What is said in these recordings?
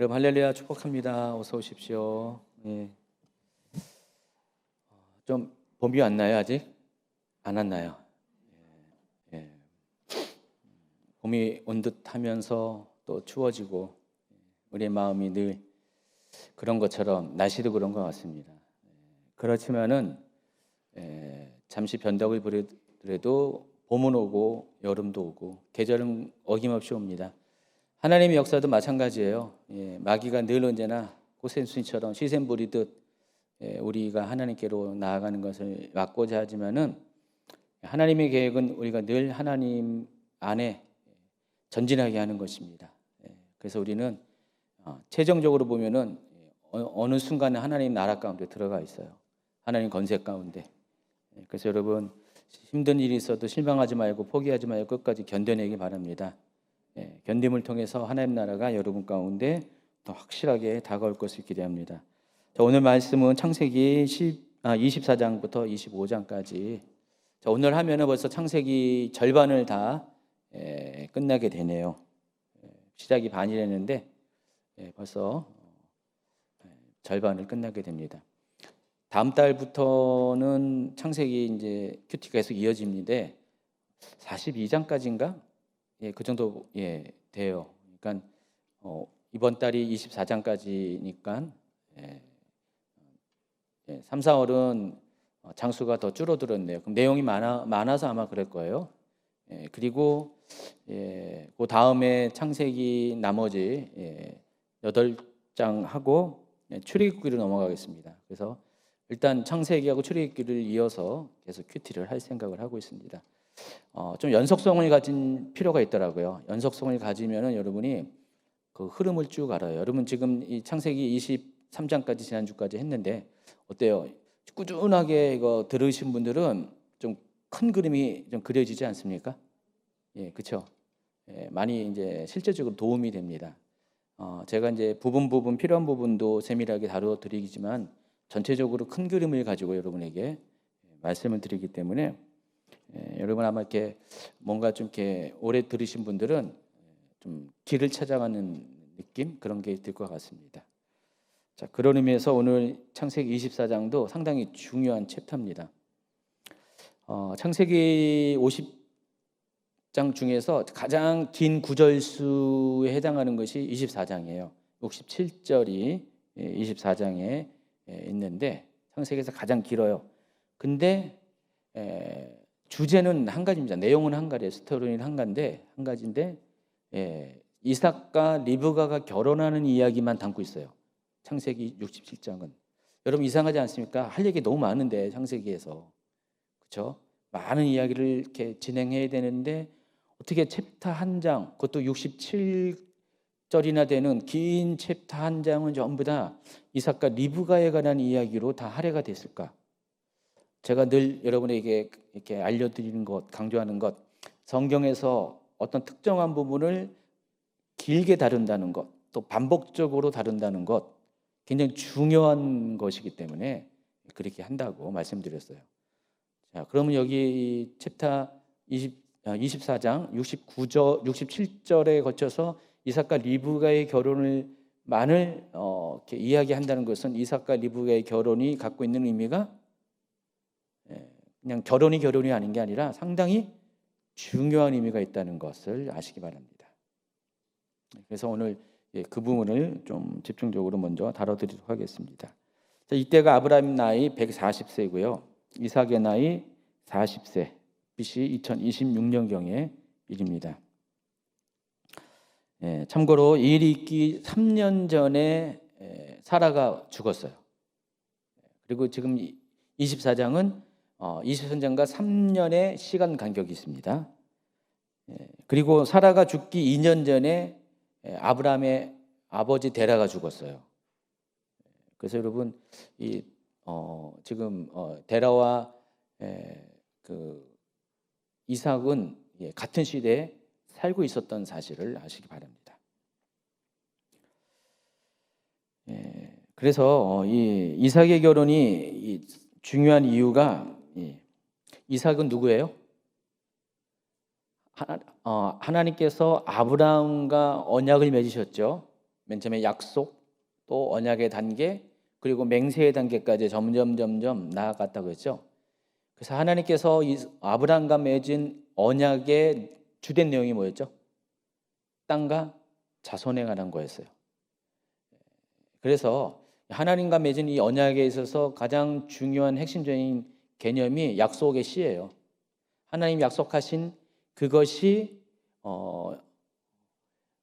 여러분 할렐루야 축복합니다. 어서 오십시오. 좀 봄이 왔나요? 아직 안 왔나요? 예. 봄이 온 듯하면서 또 추워지고 우리의 마음이 늘 그런 것처럼 날씨도 그런 것 같습니다. 그렇지만은 잠시 변덕을 부리더라도 봄은 오고 여름도 오고 계절은 어김없이 옵니다. 하나님의 역사도 마찬가지예요. 마귀가 늘 언제나 고센순이처럼 시샘 부리듯 우리가 하나님께로 나아가는 것을 막고자 하지만은 하나님의 계획은 우리가 늘 하나님 안에 전진하게 하는 것입니다. 그래서 우리는 최종적으로 보면은 어느 순간에 하나님 나라 가운데 들어가 있어요. 하나님 건세 가운데. 그래서 여러분 힘든 일이 있어도 실망하지 말고 포기하지 말고 끝까지 견뎌내기 바랍니다. 견딤을 통해서 하나님 나라가 여러분 가운데 더 확실하게 다가올 것을 기대합니다. 자, 오늘 말씀은 창세기 24장부터 25장까지. 자, 오늘 하면은 벌써 창세기 절반을 다 끝나게 되네요. 시작이 반이랬는데 벌써 절반을 끝나게 됩니다. 다음 달부터는 창세기 이제 큐티가 계속 이어집니다. 42장까지인가? 그 정도 돼요. 그러니까 이번 달이 24장까지니까 3, 4월은 장수가 더 줄어들었네요. 그럼 내용이 많아서 아마 그럴 거예요. 그리고 그 다음에 창세기 나머지 8장 하고 출애굽기로 넘어가겠습니다. 그래서 일단 창세기하고 출애굽기를 이어서 계속 큐티를 할 생각을 하고 있습니다. 좀 연속성을 가진 필요가 있더라고요. 연속성을 가지면은 여러분이 그 흐름을 쭉 알아요. 여러분 지금 이 창세기 23장까지 지난주까지 했는데 어때요? 꾸준하게 이거 들으신 분들은 좀 큰 그림이 좀 그려지지 않습니까? 그렇죠. 많이 이제 실제적으로 도움이 됩니다. 제가 이제 부분 필요한 부분도 세밀하게 다뤄드리지만 전체적으로 큰 그림을 가지고 여러분에게 말씀을 드리기 때문에 여러분 아마 이렇게 뭔가 좀 이렇게 오래 들으신 분들은 좀 길을 찾아가는 느낌 그런 게 들 것 같습니다. 자, 그런 의미에서 오늘 창세기 24장도 상당히 중요한 챕터입니다. 창세기 50장 중에서 가장 긴 구절수에 해당하는 것이 24장이에요. 67절이 24장에 있는데 창세기에서 가장 길어요. 근데 주제는 한 가지입니다. 내용은 한 가지예요. 스토리는 한 가지인데 이삭과 리브가가 결혼하는 이야기만 담고 있어요. 창세기 67장은. 여러분 이상하지 않습니까? 할 얘기 너무 많은데 창세기에서. 그렇죠? 많은 이야기를 이렇게 진행해야 되는데 어떻게 챕터 한 장, 그것도 67절이나 되는 긴 챕터 한 장은 전부 다 이삭과 리브가에 관한 이야기로 다 할애가 됐을까? 제가 늘 여러분에게 이렇게 알려드리는 것, 강조하는 것, 성경에서 어떤 특정한 부분을 길게 다룬다는 것, 또 반복적으로 다룬다는 것, 굉장히 중요한 것이기 때문에 그렇게 한다고 말씀드렸어요. 자, 그러면 여기 챕터 24장 67절에 거쳐서 이삭과 리브가의 결혼을만을 이렇게 이야기한다는 것은 이삭과 리브가의 결혼이 갖고 있는 의미가 그냥 결혼이 아닌 게 아니라 상당히 중요한 의미가 있다는 것을 아시기 바랍니다. 그래서 오늘 그 부분을 좀 집중적으로 먼저 다뤄드리도록 하겠습니다. 자, 이때가 아브라함 나이 140세고요. 이삭의 나이 40세, BC 2026년경의 일입니다. 참고로 이 일이 있기 3년 전에 사라가 죽었어요. 그리고 지금 24장은 23장과 3년의 시간 간격이 있습니다. 그리고 사라가 죽기 2년 전에 아브라함의 아버지 데라가 죽었어요. 그래서 여러분 지금 데라와 그 이삭은 같은 시대에 살고 있었던 사실을 아시기 바랍니다. 그래서 이 이삭의 결혼이 중요한 이유가 이삭은 누구예요? 하나님께서 아브라함과 언약을 맺으셨죠. 맨 처음에 약속, 또 언약의 단계, 그리고 맹세의 단계까지 점점 나아갔다고 했죠. 그래서 하나님께서 이 아브라함과 맺은 언약의 주된 내용이 뭐였죠? 땅과 자손에 관한 거였어요. 그래서 하나님과 맺은 이 언약에 있어서 가장 중요한 핵심적인 개념이 약속의 씨예요. 하나님 약속하신 그것이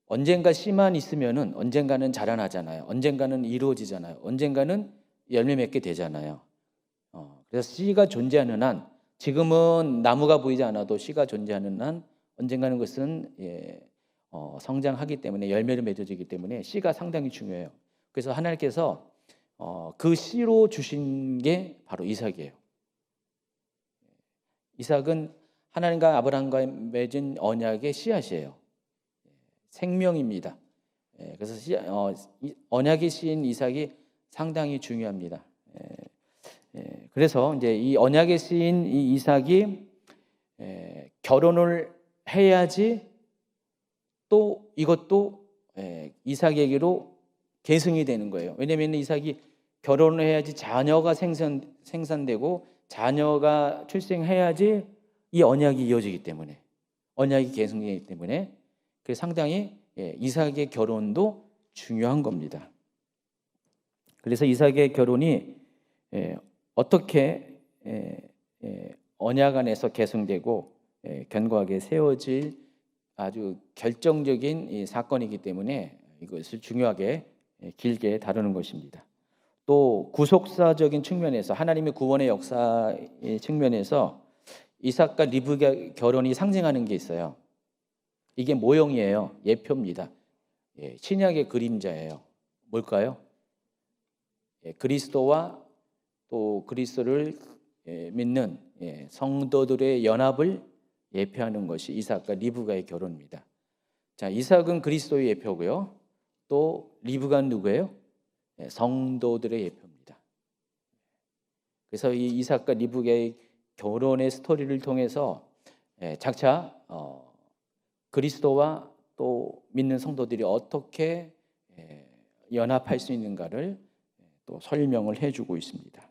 언젠가 씨만 있으면은 언젠가는 자라나잖아요. 언젠가는 이루어지잖아요. 언젠가는 열매 맺게 되잖아요. 그래서 씨가 존재하는 한, 지금은 나무가 보이지 않아도 씨가 존재하는 한 언젠가는 그것은 성장하기 때문에 열매를 맺어지기 때문에 씨가 상당히 중요해요. 그래서 하나님께서 그 씨로 주신 게 바로 이삭이에요. 이삭은 하나님과 아브라함과 맺은 언약의 씨앗이에요. 생명입니다. 그래서 언약의 씨인 이삭이 상당히 중요합니다. 그래서 이제 이 언약의 씨인 이 이삭이 결혼을 해야지 또 이것도 이삭에게로 계승이 되는 거예요. 왜냐하면 이삭이 결혼을 해야지 자녀가 생산되고 자녀가 출생해야지 이 언약이 이어지기 때문에, 언약이 계승되기 때문에 그래서 상당히 이삭의 결혼도 중요한 겁니다. 그래서 이삭의 결혼이 어떻게 언약 안에서 계승되고 견고하게 세워질 아주 결정적인 이 사건이기 때문에 이것을 중요하게 길게 다루는 것입니다. 또 구속사적인 측면에서, 하나님의 구원의 역사의 측면에서 이삭과 리브가 결혼이 상징하는 게 있어요. 이게 모형이에요. 예표입니다. 신약의 그림자예요. 뭘까요? 그리스도와 또 그리스도를 믿는 성도들의 연합을 예표하는 것이 이삭과 리브가의 결혼입니다. 자, 이삭은 그리스도의 예표고요. 또 리브가는 누구예요? 성도들의 예표입니다. 그래서 이 이삭과 리브가의 결혼의 스토리를 통해서 장차 그리스도와 또 믿는 성도들이 어떻게 연합할 수 있는가를 또 설명을 해주고 있습니다.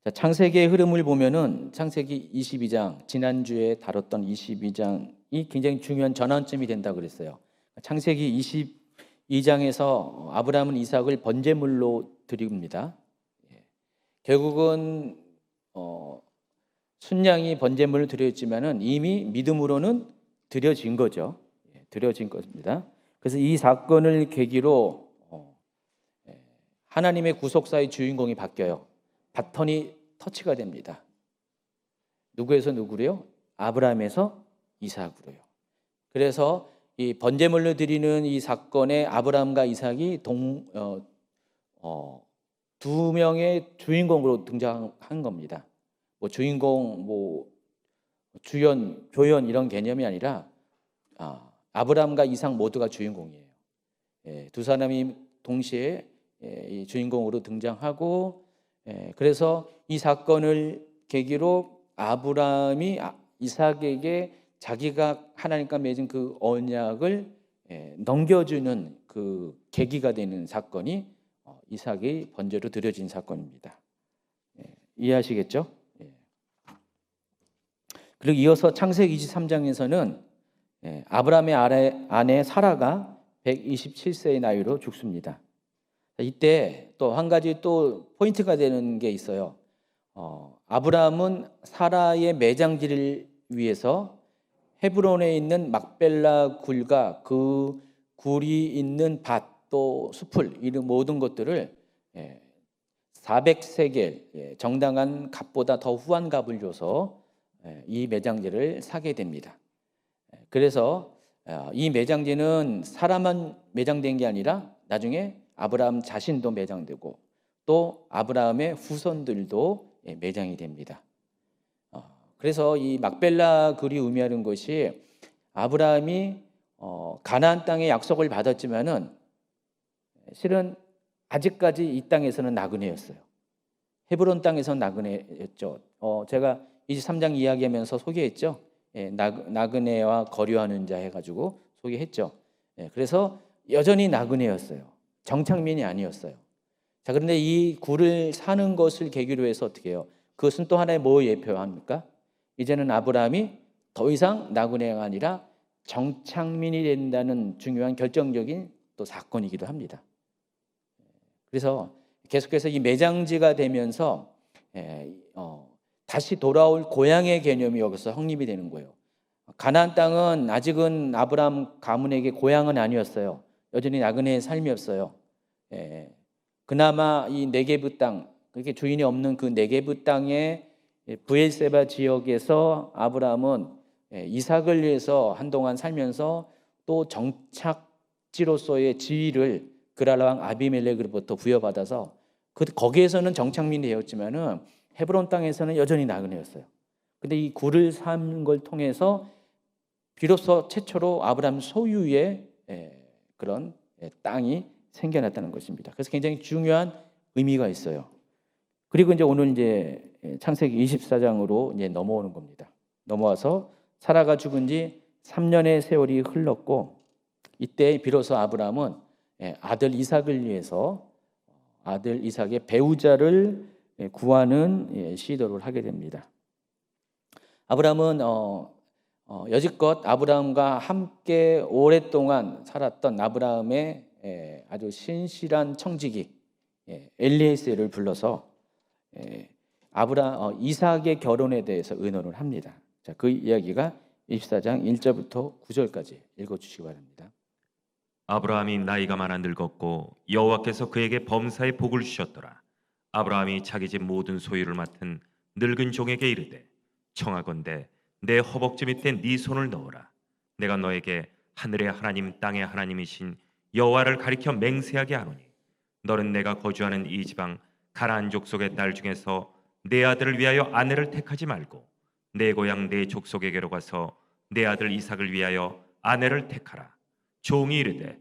자, 창세기의 흐름을 보면은 창세기 22장, 지난주에 다뤘던 22장이 굉장히 중요한 전환점이 된다고 그랬어요. 창세기 22장에서 아브라함은 이삭을 번제물로 드립니다. 결국은 순양이 번제물을 드렸지만은 이미 믿음으로는 드려진 거죠. 드려진 겁니다. 그래서 이 사건을 계기로 하나님의 구속사의 주인공이 바뀌어요. 바톤이 터치가 됩니다. 누구에서 누구로요? 아브라함에서 이삭으로요. 그래서 이 번제물로 드리는 이 사건에 아브라함과 이삭이 두 명의 주인공으로 등장한 겁니다. 뭐 주인공, 뭐 주연, 교연 이런 개념이 아니라 아브라함과 이삭 모두가 주인공이에요. 두 사람이 동시에 이 주인공으로 등장하고, 그래서 이 사건을 계기로 아브라함이 이삭에게 자기가 하나님과 맺은 그 언약을 넘겨주는 그 계기가 되는 사건이 이삭이 번제로 드려진 사건입니다. 이해하시겠죠? 그리고 이어서 창세기 23장에서는 아브라함의 아내 사라가 127세의 나이로 죽습니다. 이때 또 한 가지 또 포인트가 되는 게 있어요. 아브라함은 사라의 매장지를 위해서 헤브론에 있는 막벨라 굴과 그 굴이 있는 밭, 또 숲을, 이런 모든 것들을 400세겔, 정당한 값보다 더 후한 값을 줘서 이 매장지를 사게 됩니다. 그래서 이 매장지는 사람만 매장된 게 아니라 나중에 아브라함 자신도 매장되고 또 아브라함의 후손들도 매장이 됩니다. 그래서 이 막벨라 굴이 의미하는 것이 아브라함이 가나안 땅의 약속을 받았지만은 실은 아직까지 이 땅에서는 나그네였어요. 헤브론 땅에서는 나그네였죠. 제가 23장 이야기하면서 소개했죠. 나그네와 거류하는 자 해가지고 소개했죠. 그래서 여전히 나그네였어요. 정착민이 아니었어요. 자, 그런데 이 굴을 사는 것을 계기로 해서 어떻게 해요? 그것은 또 하나의 뭐 예표합니까? 이제는 아브라함이 더 이상 나그네가 아니라 정착민이 된다는 중요한 결정적인 또 사건이기도 합니다. 그래서 계속해서 이 매장지가 되면서 다시 돌아올 고향의 개념이 여기서 확립이 되는 거예요. 가나안 땅은 아직은 아브라함 가문에게 고향은 아니었어요. 여전히 나그네의 삶이었어요. 그나마 이 네게브 땅, 그렇게 주인이 없는 그 네게브 땅의 브엘세바 지역에서 아브라함은 이삭을 위해서 한동안 살면서 또 정착지로서의 지위를 그랄 왕 아비멜렉으로부터 부여받아서 거기에서는 정착민이 되었지만은 헤브론 땅에서는 여전히 나그네였어요. 근데 이 굴을 삼는 걸 통해서 비로소 최초로 아브라함 소유의 그런 땅이 생겨났다는 것입니다. 그래서 굉장히 중요한 의미가 있어요. 그리고 이제 오늘 이제 창세기 24장으로 이제 넘어오는 겁니다. 넘어와서 사라가 죽은 지 3년의 세월이 흘렀고, 이때 비로소 아브라함은 아들 이삭을 위해서 아들 이삭의 배우자를 구하는 시도를 하게 됩니다. 아브라함은 여지껏 아브라함과 함께 오랫동안 살았던 아브라함의 아주 신실한 청지기 엘리에셀을 불러서 이삭의 결혼에 대해서 의논을 합니다. 자, 그 이야기가 24장 1절부터 9절까지 읽어주시기 바랍니다. 아브라함이 나이가 많아 늙었고 여호와께서 그에게 범사의 복을 주셨더라. 아브라함이 자기 집 모든 소유를 맡은 늙은 종에게 이르되 청하건대 내 허벅지 밑에 네 손을 넣어라. 내가 너에게 하늘의 하나님 땅의 하나님이신 여호와를 가리켜 맹세하게 하노니 너는 내가 거주하는 이 지방 가나안 족속의 딸 중에서 내 아들을 위하여 아내를 택하지 말고 내 고향 내 족속에게로 가서 내 아들 이삭을 위하여 아내를 택하라. 종이 이르되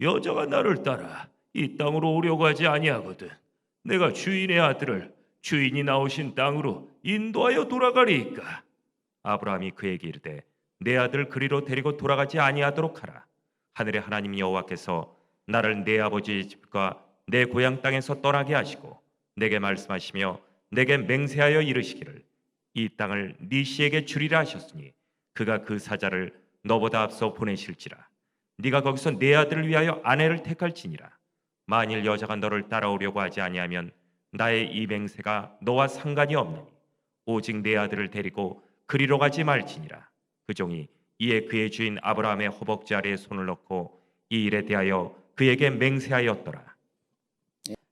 여자가 나를 따라 이 땅으로 오려고 하지 아니하거든 내가 주인의 아들을 주인이 나오신 땅으로 인도하여 돌아가리이까. 아브라함이 그에게 이르되 내 아들 그리로 데리고 돌아가지 아니하도록 하라. 하늘의 하나님 여호와께서 나를 내 아버지의 집과 내 고향 땅에서 떠나게 하시고 내게 말씀하시며 내게 맹세하여 이르시기를 이 땅을 네 씨에게 주리라 하셨으니 그가 그 사자를 너보다 앞서 보내실지라. 네가 거기서 내 아들을 위하여 아내를 택할지니라. 만일 여자가 너를 따라오려고 하지 아니하면 나의 이 맹세가 너와 상관이 없느니 오직 내 아들을 데리고 그리로 가지 말지니라. 그 종이 이에 그의 주인 아브라함의 허벅지 아래에 손을 넣고 이 일에 대하여 그에게 맹세하였더라.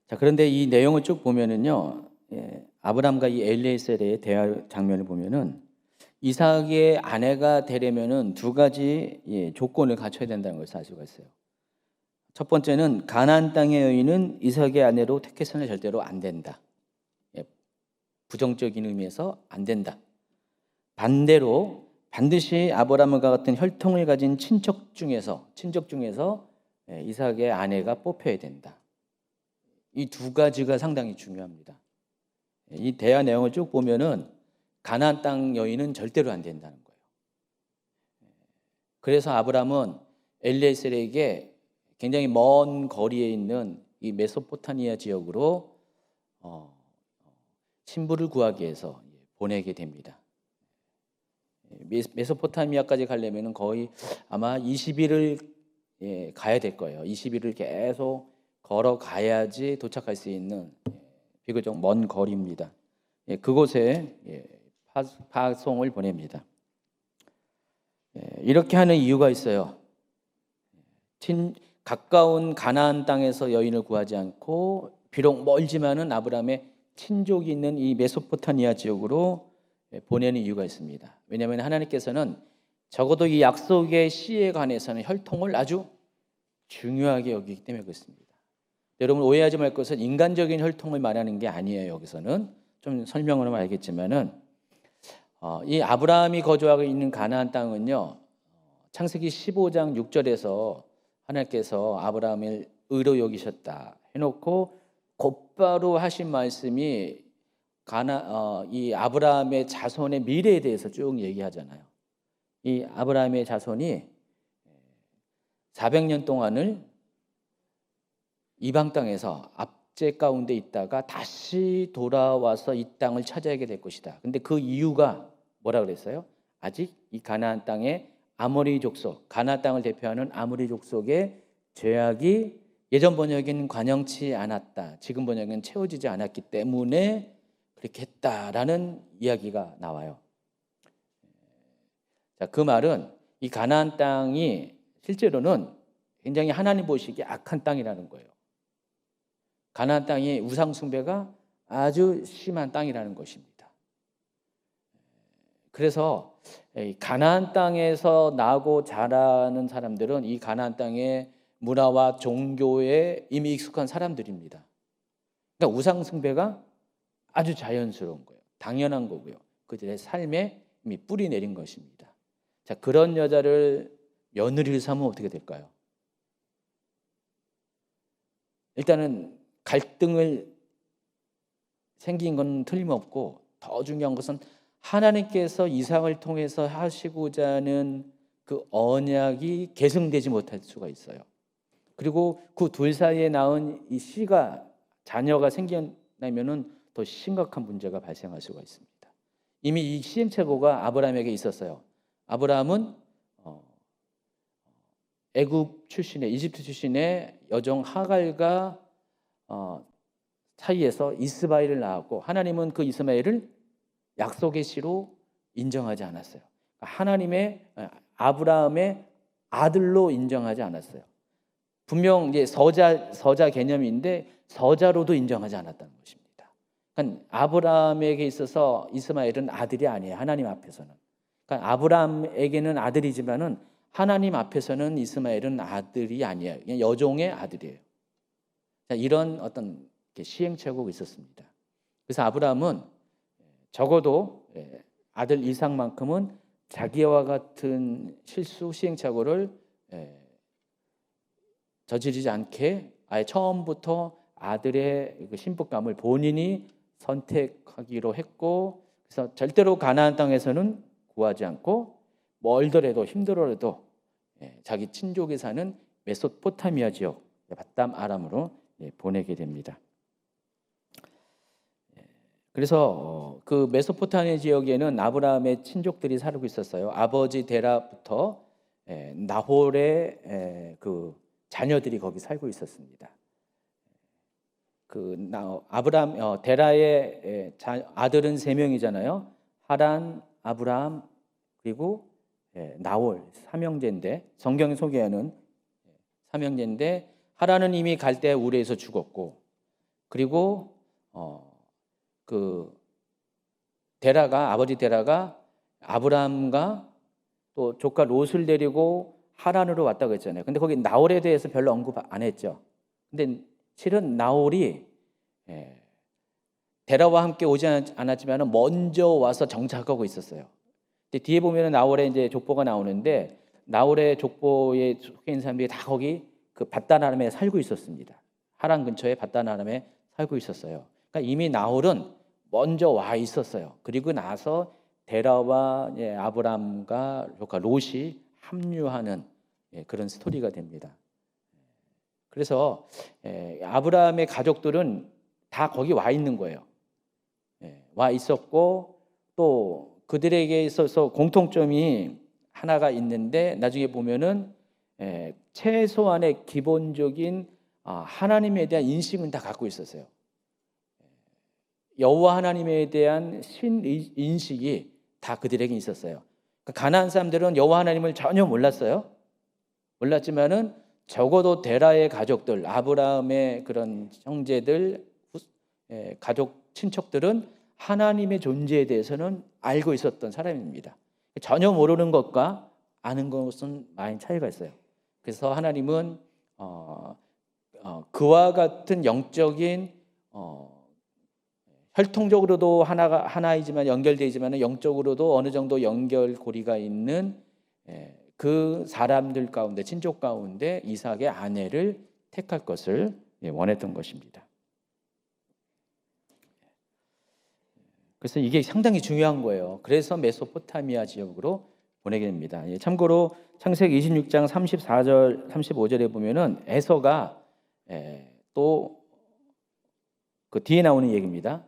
자, 그런데 이 내용을 쭉 보면은요, 아브라함과 이 엘리에셀의 대화 장면을 보면은 이삭의 아내가 되려면은 두 가지 조건을 갖춰야 된다는 것을 알 수가 있어요. 첫 번째는 가나안 땅의 여인은 이삭의 아내로 택해서는 절대로 안 된다. 부정적인 의미에서 안 된다. 반대로 반드시 아브라함과 같은 혈통을 가진 친척 중에서 이삭의 아내가 뽑혀야 된다. 이 두 가지가 상당히 중요합니다. 이 대화 내용을 쭉 보면은 가나안 땅 여인은 절대로 안 된다는 거예요. 그래서 아브라함은 엘리에셀에게 굉장히 먼 거리에 있는 이 메소포타미아 지역으로 신부를 구하기 위해서 보내게 됩니다. 메소포타미아까지 가려면 거의 아마 20일을 가야 될 거예요. 20일을 계속 걸어가야지 도착할 수 있는 비교적 먼 거리입니다. 그곳에 파송을 보냅니다. 이렇게 하는 이유가 있어요. 가까운 가나안 땅에서 여인을 구하지 않고 비록 멀지만은 아브라함의 친족이 있는 이 메소포타미아 지역으로 보내는 이유가 있습니다. 왜냐하면 하나님께서는 적어도 이 약속의 씨에 관해서는 혈통을 아주 중요하게 여기기 때문에 그렇습니다. 여러분 오해하지 말 것은 인간적인 혈통을 말하는 게 아니에요. 여기서는 좀 설명을 하면 알겠지만은 이 아브라함이 거주하고 있는 가나안 땅은요, 창세기 15장 6절에서 하나님께서 아브라함을 의로 여기셨다 해놓고 곧바로 하신 말씀이 이 아브라함의 자손의 미래에 대해서 쭉 얘기하잖아요. 이 아브라함의 자손이 400년 동안을 이방 땅에서 압제 가운데 있다가 다시 돌아와서 이 땅을 차지하게 될 것이다. 근데 그 이유가 뭐라 그랬어요? 아직 이 가나안 땅에 아모리 족속, 가나안 땅을 대표하는 아모리 족속의 죄악이 예전 번역에는 관영치 않았다. 지금 번역에는 채워지지 않았기 때문에 그렇게 했다라는 이야기가 나와요. 자, 그 말은 이 가나안 땅이 실제로는 굉장히 하나님 보시기에 악한 땅이라는 거예요. 가나안 땅이 우상 숭배가 아주 심한 땅이라는 것입니다. 그래서 이 가나안 땅에서 나고 자라는 사람들은 이 가나안 땅의 문화와 종교에 이미 익숙한 사람들입니다. 그러니까 우상 숭배가 아주 자연스러운 거예요. 당연한 거고요. 그들의 삶에 이미 뿌리 내린 것입니다. 자, 그런 여자를 며느리를 삼으면 어떻게 될까요? 일단은 갈등을 생긴 건 틀림없고, 더 중요한 것은 하나님께서 이삭을 통해서 하시고자 하는 그 언약이 계승되지 못할 수가 있어요. 그리고 그 둘 사이에 낳은 이 씨가, 자녀가 생겨나면은 더 심각한 문제가 발생할 수가 있습니다. 이미 이 시행착오가 아브라함에게 있었어요. 아브라함은 애굽 출신의, 이집트 출신의 여종 하갈과 사이에서 이스마엘을 낳았고, 하나님은 그 이스마엘을 약속의 씨로 인정하지 않았어요. 하나님의, 아브라함의 아들로 인정하지 않았어요. 분명 이제 서자 개념인데 서자로도 인정하지 않았다는 것입니다. 그러니까 아브라함에게 있어서 이스마엘은 아들이 아니에요. 하나님 앞에서는. 그러니까 아브라함에게는 아들이지만은 하나님 앞에서는 이스마엘은 아들이 아니에요. 그냥 여종의 아들이에요. 자, 이런 어떤 시행착오가 있었습니다. 그래서 아브라함은 적어도 아들 이삭만큼은 자기와 같은 실수, 시행착오를 저지르지 않게 아예 처음부터 아들의 그 신부감을 본인이 선택하기로 했고, 그래서 절대로 가나안 땅에서는 구하지 않고 멀더라도 힘들어라도 자기 친족이 사는 메소포타미아 지역 밧담 아람으로 보내게 됩니다. 그래서 그 메소포타미아 지역에는 아브라함의 친족들이 살고 있었어요. 아버지 데라부터 나홀의 그 자녀들이 거기 살고 있었습니다. 그 아브라함 데라의 아들은 3명이잖아요. 하란, 아브라함, 그리고 나홀, 삼형제인데, 성경이 소개하는 삼형제인데, 하란은 이미 갈대 우르에서 죽었고, 그리고 그 아버지 데라가 아브라함과 또 조카 롯을 데리고 하란으로 왔다고 했잖아요. 근데 거기 나홀에 대해서 별로 언급 안 했죠. 근데 실은 나홀이 데라와 함께 오지 않았지만 먼저 와서 정착하고 있었어요. 근데 뒤에 보면은 나홀의 이제 족보가 나오는데, 나홀의 족보에 속해 있는 사람들이 다 거기 그 밧단 아람에 살고 있었습니다. 하란 근처에 밧단 아람에 살고 있었어요. 그러니까 이미 나홀은 먼저 와 있었어요. 그리고 나서 데라와 아브람과 조카 롯이 합류하는 그런 스토리가 됩니다. 그래서 아브라함의 가족들은 다 거기 와 있는 거예요. 와 있었고, 또 그들에게 있어서 공통점이 하나가 있는데, 나중에 보면은 최소한의 기본적인 하나님에 대한 인식은 다 갖고 있었어요. 여호와 하나님에 대한 신인식이 다 그들에게 있었어요. 가나안 사람들은 여호와 하나님을 전혀 몰랐어요. 몰랐지만은 적어도 데라의 가족들, 아브라함의 그런 형제들, 가족, 친척들은 하나님의 존재에 대해서는 알고 있었던 사람입니다. 전혀 모르는 것과 아는 것은 많이 차이가 있어요. 그래서 하나님은 그와 같은 영적인 혈통적으로도 하나이지만 연결되지만 영적으로도 어느 정도 연결고리가 있는 그 사람들 가운데, 친족 가운데 이삭의 아내를 택할 것을 원했던 것입니다. 그래서 이게 상당히 중요한 거예요. 그래서 메소포타미아 지역으로 보내게 됩니다. 참고로 창세기 26장 34절, 35절에 보면은 에서가 또 그 뒤에 나오는 얘기입니다.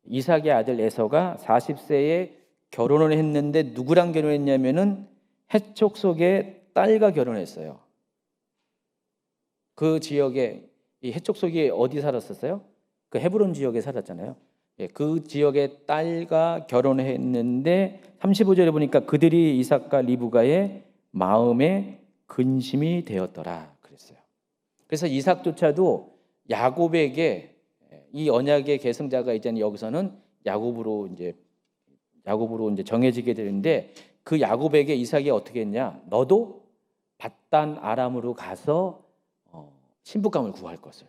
이삭의 아들 에서가 40세에 결혼을 했는데 누구랑 결혼했냐면은 해촉 속의 딸과 결혼했어요. 그 지역에 이 해촉 속이 어디 살았었어요? 그 헤브론 지역에 살았잖아요. 그 지역의 딸과 결혼했는데 35절에 보니까 그들이 이삭과 리브가의 마음에 근심이 되었더라 그랬어요. 그래서 이삭조차도 야곱에게 이 언약의 계승자가 이제는 여기서는 야곱으로 이제 정해지게 되는데 그 야곱에게 이삭이 어떻게 했냐? 너도 밧단 아람으로 가서 신부감을 구할 것을.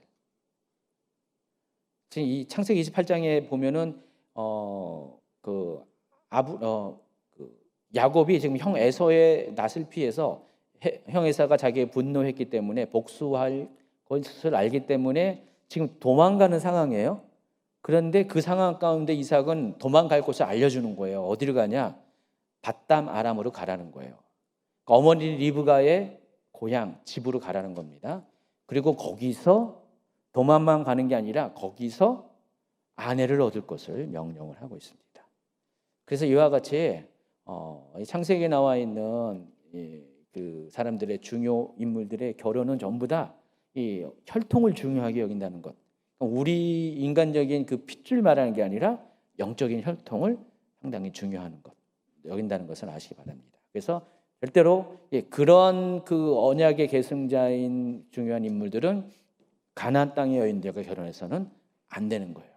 지금 이 창세기 28장에 보면은 그 야곱이 지금 형 에서의 낯을 피해서 형 에서가 자기의 분노했기 때문에 복수할 것을 알기 때문에 지금 도망가는 상황이에요. 그런데 그 상황 가운데 이삭은 도망갈 곳을 알려주는 거예요. 어디로 가냐? 밧담 아람으로 가라는 거예요. 그러니까 어머니 리브가의 고향 집으로 가라는 겁니다. 그리고 거기서 도망만 가는 게 아니라 거기서 아내를 얻을 것을 명령을 하고 있습니다. 그래서 이와 같이 창세기에 나와 있는 그 사람들의 중요 인물들의 결혼은 전부 다 이 혈통을 중요하게 여긴다는 것. 우리 인간적인 그 핏줄 말하는 게 아니라 영적인 혈통을 상당히 중요한 것 여긴다는 것을 아시기 바랍니다. 그래서 절대로 그런 그 언약의 계승자인 중요한 인물들은 가나안 땅의 여인들과 결혼해서는 안 되는 거예요.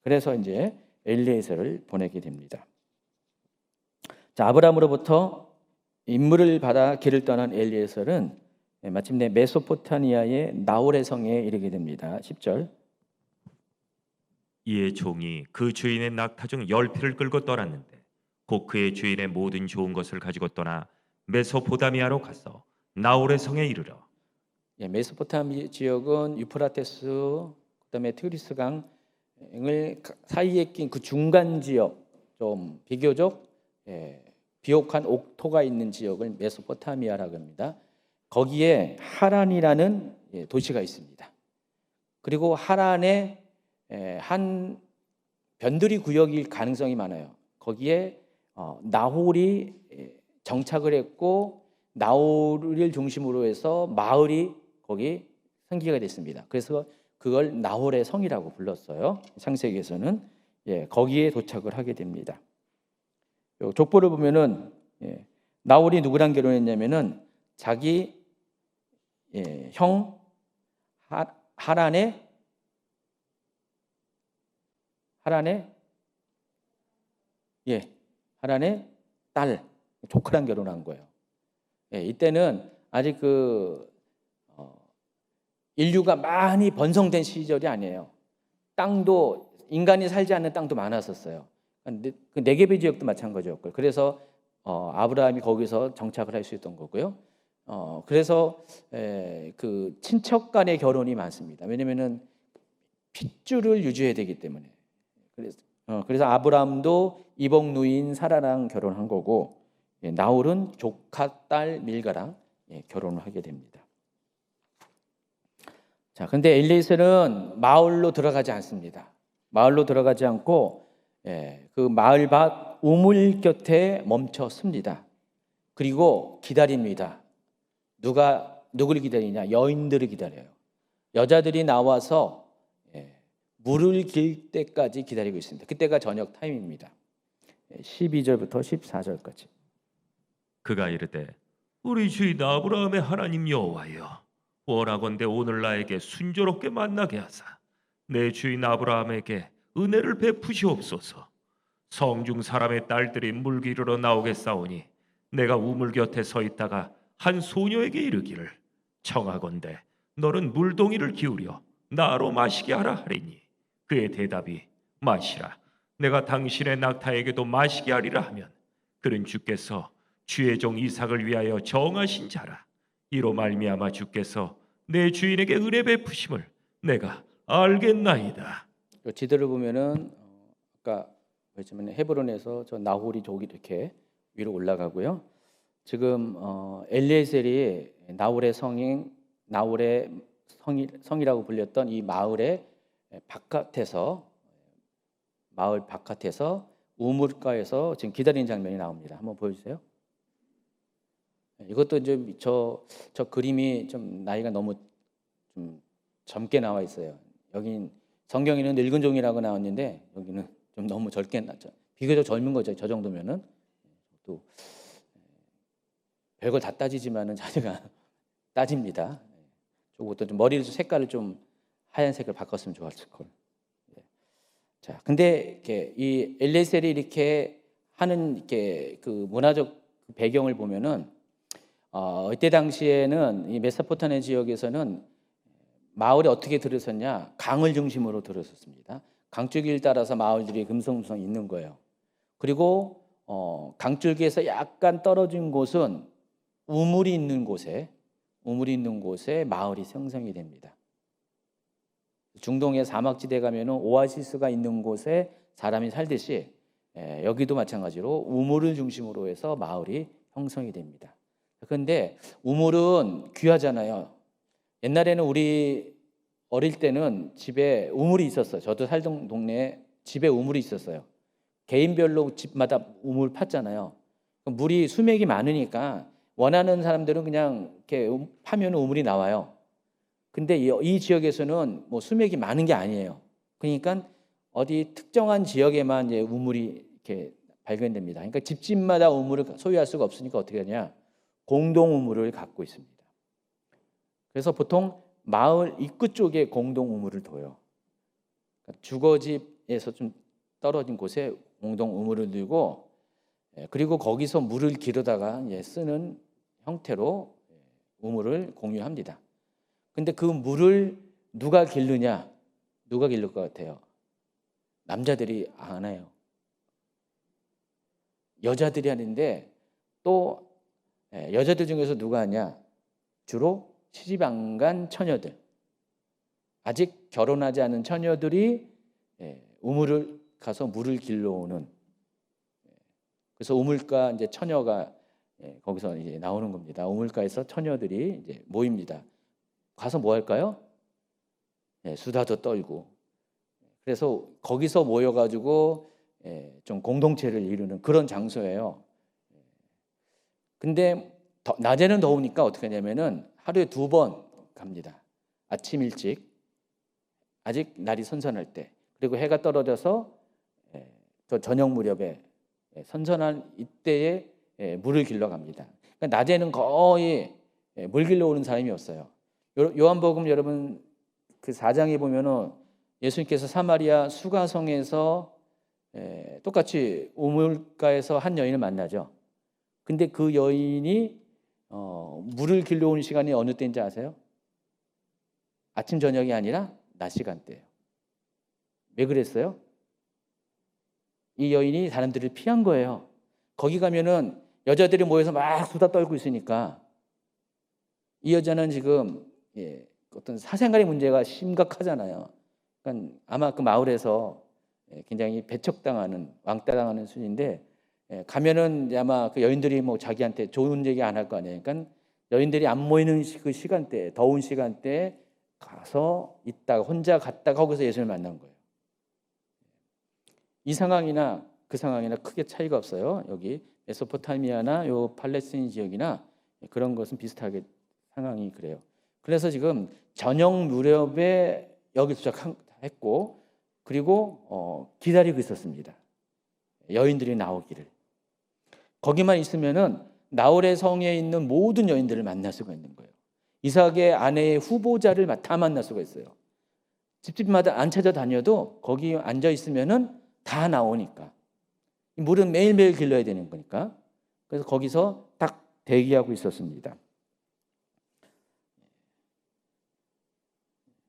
그래서 이제 엘리에셀을 보내게 됩니다. 자, 아브라함으로부터 임무를 받아 길을 떠난 엘리에셀은 마침내 메소포타미아의 나홀의 성에 이르게 됩니다. 10절. 이에 종이 그 주인의 낙타 중 10匹을 끌고 떠났는데 곧 그의 주인의 모든 좋은 것을 가지고 떠나 메소포타미아로 가서 나홀의 성에 이르러. 메소포타미아 지역은 유프라테스 그다음에 티그리스 강을 사이에 낀 그 중간 지역, 좀 비교적 비옥한 옥토가 있는 지역을 메소포타미아라고 합니다. 거기에 하란이라는 도시가 있습니다. 그리고 하란에 한 변두리 구역일 가능성이 많아요. 거기에 나홀이 정착을 했고 나홀을 중심으로 해서 마을이 거기 생기게 됐습니다. 그래서 그걸 나홀의 성이라고 불렀어요. 창세기에서는 거기에 도착을 하게 됩니다. 족보를 보면은 나홀이 누구랑 결혼했냐면은 자기 형 하란의 딸 조카랑 결혼한 거예요. 이때는 아직 인류가 많이 번성된 시절이 아니에요. 땅도 인간이 살지 않는 땅도 많았었어요. 그 네게베 지역도 마찬가지였고요. 그래서 아브라함이 거기서 정착을 할 수 있던 거고요. 그래서 그 친척 간의 결혼이 많습니다. 왜냐면은 핏줄을 유지해야 되기 때문에. 그래서 아브라함도 이복 누인 사라랑 결혼한 거고 나홀은 조카 딸 밀가랑 결혼을 하게 됩니다. 자, 근데 엘리에셀은 마을로 들어가지 않습니다. 마을로 들어가지 않고 그 마을 밖 우물 곁에 멈춰 섭니다. 그리고 기다립니다. 누구를 기다리냐? 여인들을 기다려요. 여자들이 나와서 물을 길 때까지 기다리고 있습니다. 그때가 저녁 타임입니다. 12절부터 14절까지. 그가 이르되 우리 주인 아브라함의 하나님 여호와여, 원하건대 오늘 나에게 순조롭게 만나게 하사 내 주인 아브라함에게 은혜를 베푸시옵소서. 성중 사람의 딸들이 물 기르러 나오겠사오니 내가 우물 곁에 서 있다가 한 소녀에게 이르기를 청하건대 너는 물동이를 기울여 나로 마시게 하라 하리니 그의 대답이 마시라, 내가 당신의 낙타에게도 마시게 하리라 하면 그는 주께서 주의 종 이삭을 위하여 정하신 자라. 이로 말미암아 주께서 내 주인에게 은혜 베푸심을 내가 알겠나이다. 지도를 보면은 아까 말했지만 헤브론에서 저 나홀이 저기 이렇게 위로 올라가고요. 지금 엘리에셀이 나홀의 성이라고 불렸던 이 마을 바깥에서 우물가에서 지금 기다리는 장면이 나옵니다. 한번 보여주세요. 이것도 이제 저 그림이 좀 나이가 너무 좀 젊게 나와 있어요. 여긴 성경에는 늙은 종이라고 나왔는데 여기는 좀 너무 젊게 나죠. 비교적 젊은 거죠. 저 정도면은 또 별걸 다 따지지만은 자기가 따집니다. 저것도 좀 머리를 색깔을 좀 하얀색을 바꿨으면 좋았을 걸. 자, 근데 이렇게 이 엘리에셀이 이렇게 하는 이렇게 그 문화적 배경을 보면은 이때 당시에는 이 메소포타미아 지역에서는 마을이 어떻게 들어섰냐? 강을 중심으로 들어섰습니다. 강줄기를 따라서 마을들이 금성금성 있는 거예요. 그리고 강줄기에서 약간 떨어진 곳은 우물이 있는 곳에 마을이 형성이 됩니다. 중동의 사막지대 가면은 오아시스가 있는 곳에 사람이 살듯이 여기도 마찬가지로 우물을 중심으로 해서 마을이 형성이 됩니다. 그런데 우물은 귀하잖아요. 옛날에는 우리 어릴 때는 집에 우물이 있었어요. 저도 살던 동네에 집에 우물이 있었어요. 개인별로 집마다 우물 팠잖아요. 물이 수맥이 많으니까 원하는 사람들은 그냥 이렇게 파면 우물이 나와요. 근데 이 지역에서는 뭐 수맥이 많은 게 아니에요. 그러니까 어디 특정한 지역에만 이제 우물이 이렇게 발견됩니다. 그러니까 집집마다 우물을 소유할 수가 없으니까 어떻게 하냐? 공동 우물을 갖고 있습니다. 그래서 보통 마을 입구 쪽에 공동 우물을 둬요. 그러니까 주거지에서 좀 떨어진 곳에 공동 우물을 두고 그리고 거기서 물을 기르다가 쓰는 형태로 우물을 공유합니다. 근데 그 물을 누가 기르냐? 누가 기를 것 같아요? 남자들이 안 해요. 여자들이 하는데 또 여자들 중에서 누가 하냐? 주로 시집 안 간 처녀들, 아직 결혼하지 않은 처녀들이 우물을 가서 물을 길러오는. 그래서 우물가 이제 처녀가 거기서 이제 나오는 겁니다. 우물가에서 처녀들이 이제 모입니다. 가서 뭐 할까요? 수다도 떨고. 그래서 거기서 모여가지고 좀 공동체를 이루는 그런 장소예요. 근데 낮에는 더우니까 어떻게 하냐면은 하루에 2번 갑니다. 아침 일찍, 아직 날이 선선할 때, 그리고 해가 떨어져서 저 저녁 무렵에 선선한 이때에 물을 길러 갑니다. 그러니까 낮에는 거의 물 길러 오는 사람이 없어요. 요한복음 여러분 그 4장에 보면은 예수님께서 사마리아 수가성에서 똑같이 우물가에서 한 여인을 만나죠. 근데 그 여인이 물을 길러 오는 시간이 어느 때인지 아세요? 아침 저녁이 아니라 낮 시간대예요. 왜 그랬어요? 이 여인이 사람들을 피한 거예요. 거기 가면은 여자들이 모여서 막 수다 떨고 있으니까 이 여자는 지금 어떤 사생활의 문제가 심각하잖아요. 그러니까 아마 그 마을에서 굉장히 배척당하는, 왕따당하는 수준인데 가면은 아마 그 여인들이 뭐 자기한테 좋은 얘기 안 할 거 아니에요. 그러니까 여인들이 안 모이는 그 시간대, 더운 시간대에 가서 있다가 혼자 갔다가 거기서 예수님을 만난 거예요. 이 상황이나 그 상황이나 크게 차이가 없어요. 여기 메소포타미아나 요 팔레스타인 지역이나 그런 것은 비슷하게 상황이 그래요. 그래서 지금 저녁 무렵에 여기 도착했고 그리고 기다리고 있었습니다. 여인들이 나오기를. 거기만 있으면은 나홀의 성에 있는 모든 여인들을 만날 수가 있는 거예요. 이삭의 아내의 후보자를 다 만날 수가 있어요. 집집마다 안 찾아다녀도 거기 앉아 있으면은 다 나오니까. 물은 매일매일 길러야 되는 거니까. 그래서 거기서 딱 대기하고 있었습니다.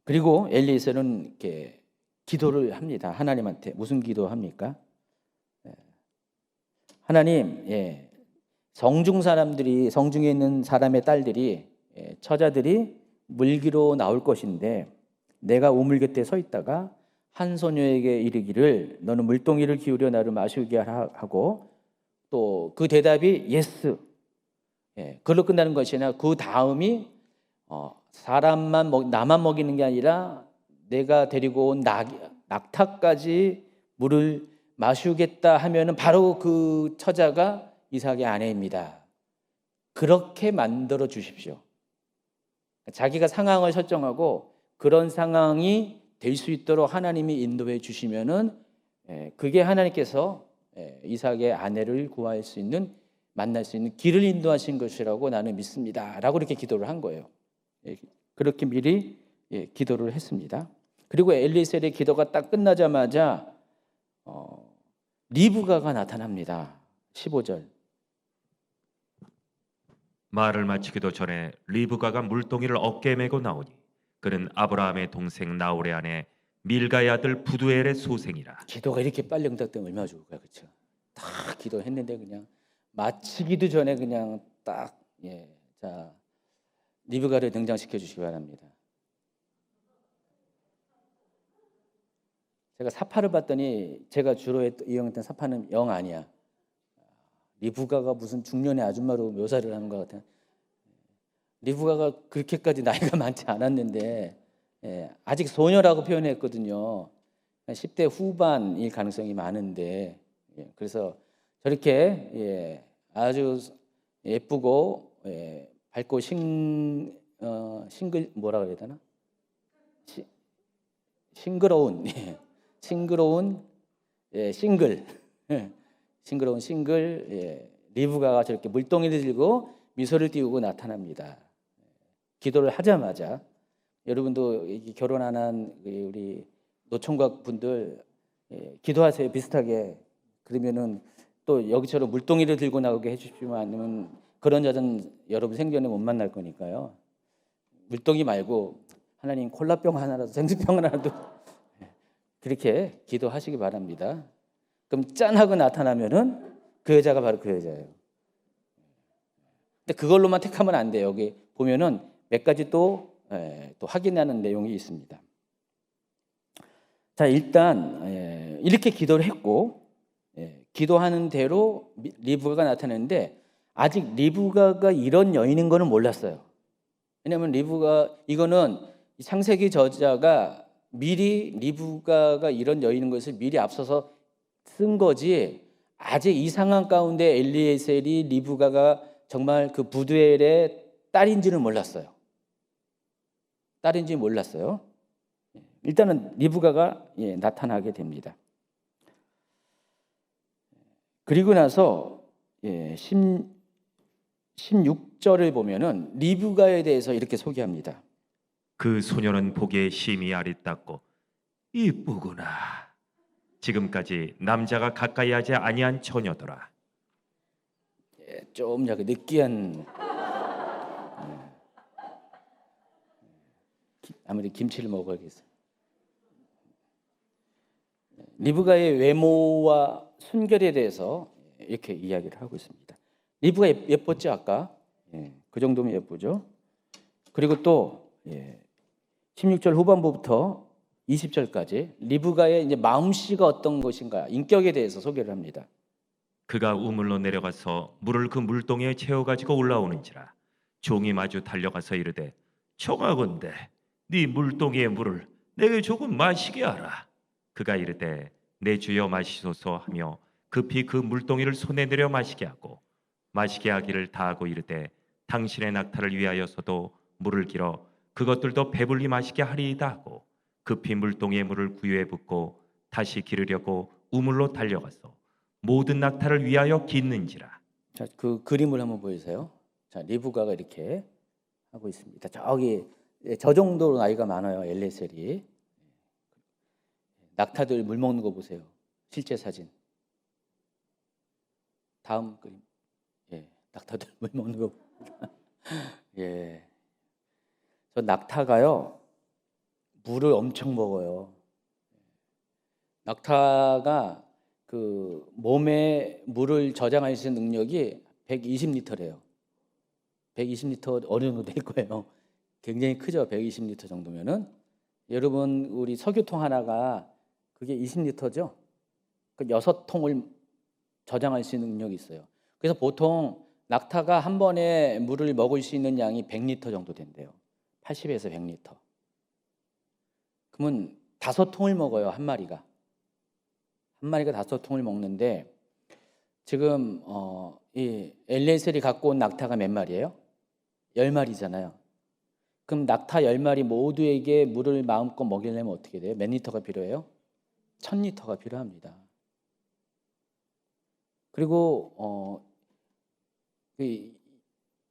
그리고 엘리에셀은 이렇게 기도를 합니다. 하나님한테 무슨 기도합니까? 하나님, 성중 사람들이, 성중에 있는 사람의 딸들이, 처자들이 물기로 나올 것인데 내가 우물 곁에 서 있다가 한 소녀에게 이르기를 너는 물동이를 기울여 나를 마시게 하고 또 그 대답이 예스, 그걸로 끝나는 것이 아니라 그 다음이 나만 먹이는 게 아니라 내가 데리고 온 낙타까지 물을 마시겠다 하면은 바로 그 처자가 이삭의 아내입니다. 그렇게 만들어 주십시오. 자기가 상황을 설정하고 그런 상황이 될 수 있도록 하나님이 인도해 주시면은 그게 하나님께서 이삭의 아내를 구할 수 있는, 만날 수 있는 길을 인도하신 것이라고 나는 믿습니다 라고 이렇게 기도를 한 거예요. 그렇게 미리 기도를 했습니다. 그리고 엘리셀의 기도가 딱 끝나자마자 리브가가 나타납니다. 15절. 말을 마치기도 전에 리브가가 물동이를 어깨에 메고 나오니 그는 아브라함의 동생 나홀의 아내 밀가의 아들 부두엘의 소생이라. 기도가 이렇게 빨리 응답되면 얼마나 좋을까요? 그렇죠? 다 기도했는데 그냥 마치기도 전에 그냥 딱 자, 리브가를 등장시켜 주시기 바랍니다. 제가 사파를 봤더니 제가 주로 이용했던 사파는 영 아니야. 리브가가 무슨 중년의 아줌마로 묘사를 하는 것 같아요. 리브가가 그렇게까지 나이가 많지 않았는데 아직 소녀라고 표현했거든요. 10대 후반일 가능성이 많은데 그래서 저렇게 아주 예쁘고 밝고 뭐라 그래야 되나? 싱그러운 싱글 리브가가 저렇게 물동이를 들고 미소를 띄우고 나타납니다. 기도를 하자마자 여러분도 결혼 안 한 우리 노총각 분들 기도하세요. 비슷하게. 그러면은 또 여기처럼 물동이를 들고 나오게 해주시면, 아니면 그런 여자는 여러분 생전에 못 만날 거니까요. 물동이 말고 하나님 콜라병 하나라도 생수병 하나라도 그렇게 기도하시기 바랍니다. 그럼 짠 하고 나타나면은 그 여자가 바로 그 여자예요. 근데 그걸로만 택하면 안 돼요. 여기 보면은 몇 가지 또 확인하는 내용이 있습니다. 자, 일단 이렇게 기도를 했고 기도하는 대로 리브가가 나타났는데 아직 리브가가 이런 여인인 거는 몰랐어요. 왜냐하면 이거는 창세기 저자가 미리 리브가가 이런 여인인 것을 미리 앞서서 쓴 거지, 아직 이 상황 가운데 엘리에셀이 리브가가 정말 그 부두엘의 딸인지는 몰랐어요. 일단은 리브가가 나타나게 됩니다. 그리고 나서 16절을 보면은 리브가에 대해서 이렇게 소개합니다. 그 소녀는 보기에 심히 아리따고 이쁘구나. 지금까지 남자가 가까이 하지 아니한 처녀더라. 좀 약간 느끼한, 아무리 김치를 먹어야겠어요. 리브가의 외모와 순결에 대해서 이렇게 이야기를 하고 있습니다. 리브가 예뻤죠, 아까? 그 정도면 예쁘죠. 그리고 또 16절 후반부부터 20절까지 리브가의 이제 마음씨가 어떤 것인가, 인격에 대해서 소개를 합니다. 그가 우물로 내려가서 물을 그 물동이에 채워 가지고 올라오는지라 종이 마주 달려가서 이르되 청하건대 네 물동이의 물을 내게 조금 마시게 하라. 그가 이르되 내 주여 마시소서 하며 급히 그 물동이를 손에 내려 마시게 하고 마시게 하기를 다하고 이르되 당신의 낙타를 위하여서도 물을 길어 그것들도 배불리 마시게 하리이다 하고 급히 물동이의 물을 구유에 붓고 다시 기르려고 우물로 달려가서 모든 낙타를 위하여 깃는지라. 자, 그 그림을 한번 보여주세요. 자, 리브가가 이렇게 하고 있습니다. 저기 저 정도로 나이가 많아요, 엘레셀이. 낙타들 물 먹는 거 보세요. 실제 사진. 다음 그림. 낙타들 물 먹는 거. 저 낙타가요, 물을 엄청 먹어요. 낙타가 그 몸에 물을 저장할 수 있는 능력이 120리터래요. 120리터 어느 정도 될 거예요. 굉장히 크죠. 120리터 정도면은. 여러분, 우리 석유통 하나가 그게 20리터죠. 그 6통을 저장할 수 있는 능력이 있어요. 그래서 보통 낙타가 한 번에 물을 먹을 수 있는 양이 100리터 정도 된대요. 80에서 100리터. 그러면 5통을 먹어요, 한 마리가. 한 마리가 5통을 먹는데 지금 이 엘리에셀이 갖고 온 낙타가 몇 마리예요? 10마리잖아요. 그럼 낙타 10마리 모두에게 물을 마음껏 먹이려면 어떻게 돼요? 몇 리터가 필요해요? 1000리터가 필요합니다. 그리고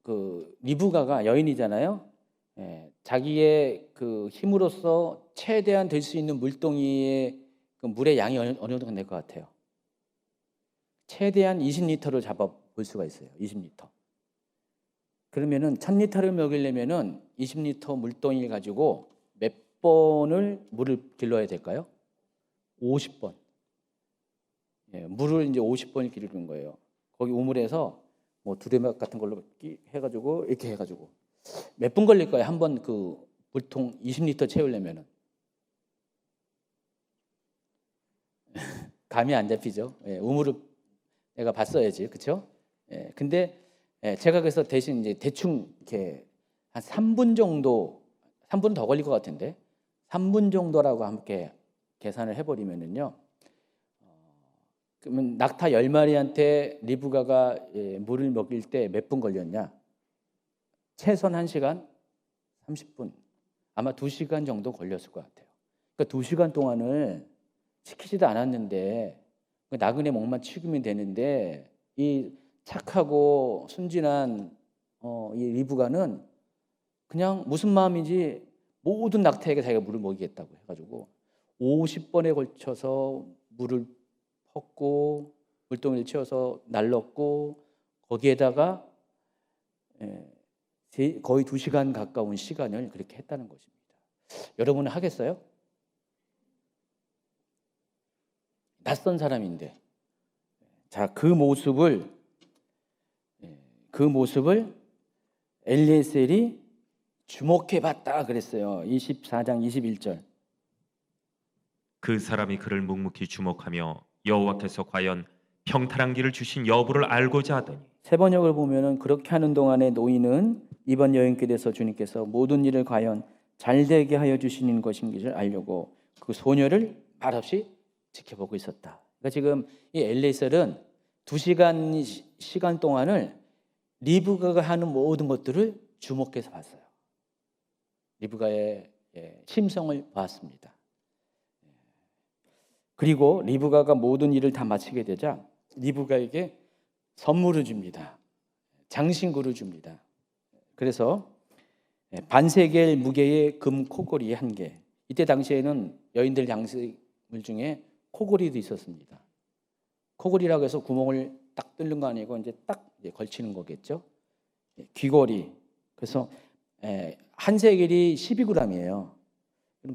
그 리브가가 여인이잖아요. 예, 자기의 그 힘으로써 최대한 될 수 있는 물동이의 그 물의 양이 어느 정도 될 것 같아요. 최대한 20리터를 잡아 볼 수가 있어요. 20리터. 그러면은 1000리터를 먹이려면은 20리터 물동이를 가지고 몇 번을 물을 길러야 될까요? 50번. 예, 물을 이제 50번을 기르는 거예요. 거기 우물에서 뭐 두레막 같은 걸로 해가지고 이렇게 해가지고 몇 분 걸릴까요? 한 번 그 물통 20리터 채우려면은 감이 안 잡히죠. 예, 우물을 내가 봤어야지, 그렇죠? 예, 근데 제가 그래서 대신 이제 대충 이렇게 한 3분 정도, 3분 더 걸릴 것 같은데 3분 정도라고 함께 계산을 해버리면은요. 그러면 낙타 10마리한테 리브가가 물을 먹일 때 몇 분 걸렸냐? 최소한 1시간 30분, 아마 2시간 정도 걸렸을 것 같아요. 그러니까 2시간 동안을 시키지도 않았는데 나그네 목만 치우면 되는데 이 착하고 순진한 이 리브가는 그냥 무슨 마음인지 모든 낙타에게 자기가 물을 먹이겠다고 해가지고 50번에 걸쳐서 물을 퍼고 물동이를 채워서 날렀고 거기에다가 거의 2시간 가까운 시간을 그렇게 했다는 것입니다. 여러분은 하겠어요? 낯선 사람인데 자, 그 모습을 엘리에셀이 주목해 봤다 그랬어요. 24장 21절. 그 사람이 그를 묵묵히 주목하며 여호와께서 과연 평탄한 길을 주신 여부를 알고자 하더니 세 번역을 보면은 그렇게 하는 동안에 노인은 이번 여행길에서 주님께서 모든 일을 과연 잘되게 하여 주시는 것인지를 알려고 그 소녀를 말없이 지켜보고 있었다. 그러니까 지금 이 엘리에셀은 2시간 시간 동안을 리브가가 하는 모든 것들을 주목해서 봤어요. 리브가의 심성을 봤습니다. 그리고 리브가가 모든 일을 다 마치게 되자 리브가에게 선물을 줍니다. 장신구를 줍니다. 그래서 반세겔 무게의 금 코골이 1개. 이때 당시에는 여인들 양식물 중에 코골이도 있었습니다. 코골이라고 해서 구멍을 딱 뚫는 거 아니고 이제 딱 걸치는 거겠죠. 귀걸이. 그래서 한 세겔이 12g이에요.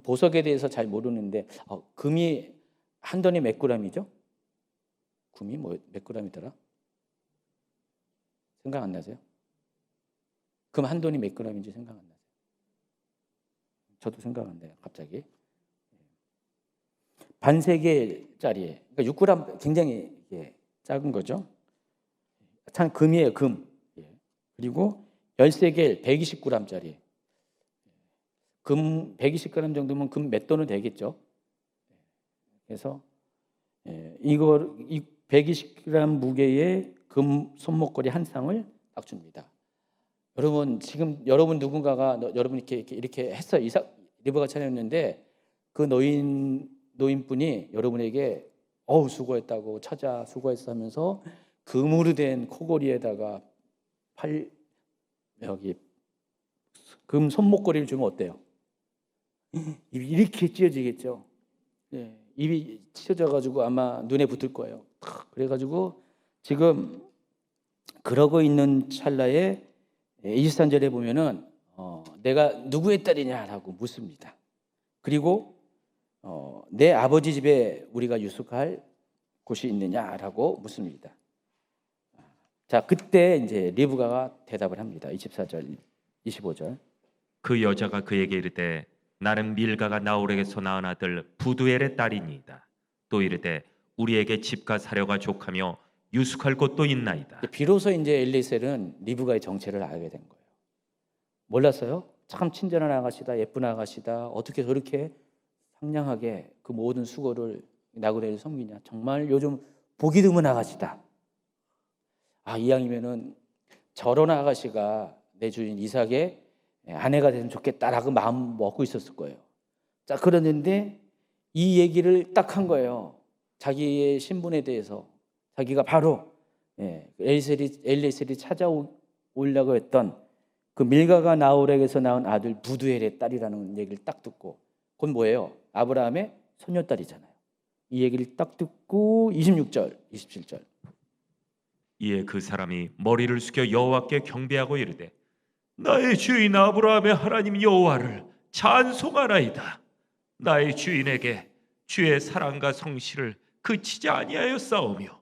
보석에 대해서 잘 모르는데 금이 한 돈이 몇 g이죠? 금이 몇 g이더라? 생각 안 나세요? 금 한 돈이 몇 g인지 생각 안 나세요? 저도 생각 안 나요, 갑자기. 반세겔짜리, 그러니까 6g, 굉장히 작은 거죠. 참 금이에요, 금. 그리고 10세겔 120g짜리. 금 120g 정도면 금 몇 돈은 되겠죠. 그래서 이 120g 무게의 금 손목걸이 한 쌍을 딱 줍니다. 여러분 지금 여러분 누군가가 여러분 이렇게 했어요. 리브가 차렸는데 그 노인분이 여러분에게 수고했다고 처자 수고했어 하면서 금으로 된 코골이에다가 여기 금 손목걸이를 주면 어때요? 입이 이렇게 찢어지겠죠. 입이 찢어져가지고 아마 눈에 붙을 거예요. 그래가지고 지금 그러고 있는 찰나에 23절에 보면은 내가 누구의 딸이냐라고 묻습니다. 그리고 내 아버지 집에 우리가 유숙할 곳이 있느냐라고 묻습니다. 자, 그때 이제 리브가가 대답을 합니다. 24절, 25절. 그 여자가 그에게 이르되 나는 밀가가 나홀에게서 낳은 아들 부두엘의 딸이니이다. 또 이르되 우리에게 집과 사료가 족하며 유숙할 곳도 있나이다. 비로소 이제 엘리에셀은 리브가의 정체를 알게 된 거예요. 몰랐어요? 참 친절한 아가씨다, 예쁜 아가씨다. 어떻게 저렇게 상냥하게 그 모든 수고를 나그네를 섬기냐. 정말 요즘 보기 드문 아가씨다. 아, 이왕이면은 저런 아가씨가 내 주인 이삭의 아내가 되면 좋겠다라고 마음 먹고 있었을 거예요. 자, 그러는데 이 얘기를 딱 한 거예요. 자기의 신분에 대해서. 자기가 바로 엘리에셀이 찾아오려고 했던 그 밀가가 나홀에게서 낳은 아들 부두엘의 딸이라는 얘기를 딱 듣고, 그건 뭐예요? 아브라함의 손녀딸이잖아요. 이 얘기를 딱 듣고 26절, 27절. 이에 그 사람이 머리를 숙여 여호와께 경배하고 이르되 나의 주인 아브라함의 하나님 여호와를 찬송하나이다. 나의 주인에게 주의 사랑과 성실을 그치지 아니하였사오며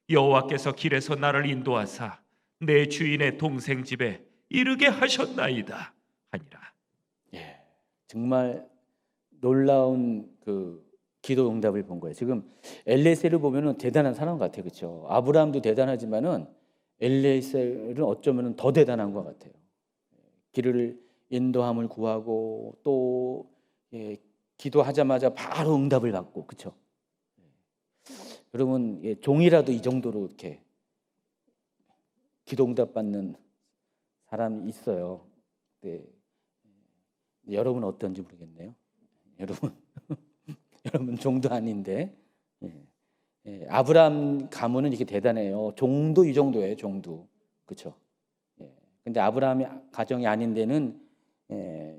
여호와께서 길에서 나를 인도하사 내 주인의 동생 집에 이르게 하셨나이다 하니라. 예, 정말 놀라운 그 기도 응답을 본 거예요. 지금 엘리에셀을 보면은 대단한 사람 같아요, 그렇죠? 아브라함도 대단하지만은 엘리에셀은 어쩌면은 더 대단한 것 같아요. 길을 인도함을 구하고 또 기도하자마자 바로 응답을 받고, 그렇죠? 여러분, 종이라도 이 정도로 이렇게 기도 응답 받는 사람이 있어요. 네. 여러분은 어떤지 모르겠네요. 여러분 종도 아닌데, 아브라함 가문은 이렇게 대단해요. 종도 이 정도예요, 종도. 그렇죠? 근데 아브라함이 가정이 아닌 데는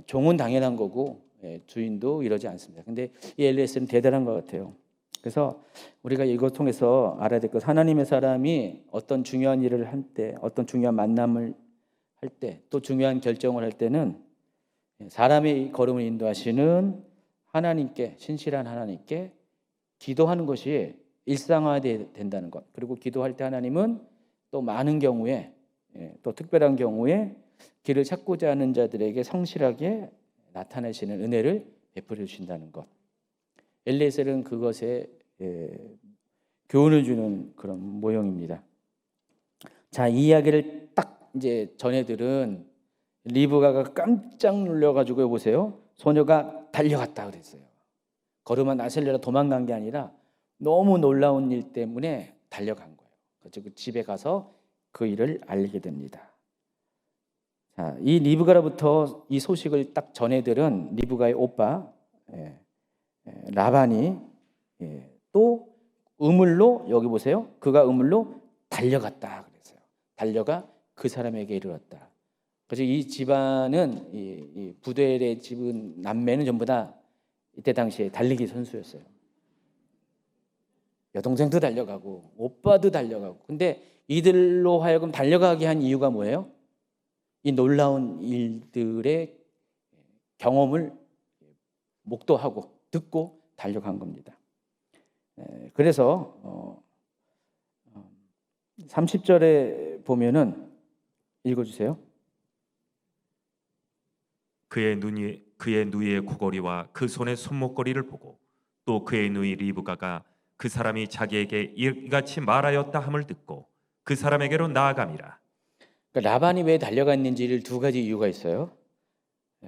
종은 당연한 거고 주인도 이러지 않습니다. 근데 이 엘리에셀은 대단한 것 같아요. 그래서 우리가 이것 통해서 알아야 될 것, 하나님의 사람이 어떤 중요한 일을 할 때, 어떤 중요한 만남을 할 때, 또 중요한 결정을 할 때는 사람의 걸음을 인도하시는 하나님께, 신실한 하나님께 기도하는 것이 일상화된다는 것. 그리고 기도할 때 하나님은 또 많은 경우에, 또 특별한 경우에 길을 찾고자 하는 자들에게 성실하게 나타내시는 은혜를 베풀어 주신다는 것. 엘리에셀은 그것에 교훈을 주는 그런 모형입니다. 자, 이 이야기를 딱 이제 전해들은 리브가가 깜짝 놀려가지고 보세요. 소녀가 달려갔다 그랬어요. 걸음아 나설려라 도망간 게 아니라 너무 놀라운 일 때문에 달려간 거예요. 그래서 그 집에 가서 그 일을 알게 됩니다. 자, 이 리브가로부터 이 소식을 딱 전해들은 리브가의 오빠 라반이 또 우물로, 여기 보세요. 그가 우물로 달려갔다 그랬어요. 달려가 그 사람에게 이르렀다. 그래서 이 집안은 이 부두엘의 집은 남매는 전부 다 이때 당시에 달리기 선수였어요. 여동생도 달려가고 오빠도 달려가고. 근데 이들로 하여금 달려가게 한 이유가 뭐예요? 이 놀라운 일들의 경험을 목도하고 듣고 달려간 겁니다. 그래서 30절에 보면은 읽어주세요. 그의 누이의 코걸이와 그 손의 손목걸이를 보고 또 그의 누이 리브가가 그 사람이 자기에게 이같이 말하였다 함을 듣고 그 사람에게로 나아감이라. 그러니까 라반이 왜 달려갔는지를 두 가지 이유가 있어요.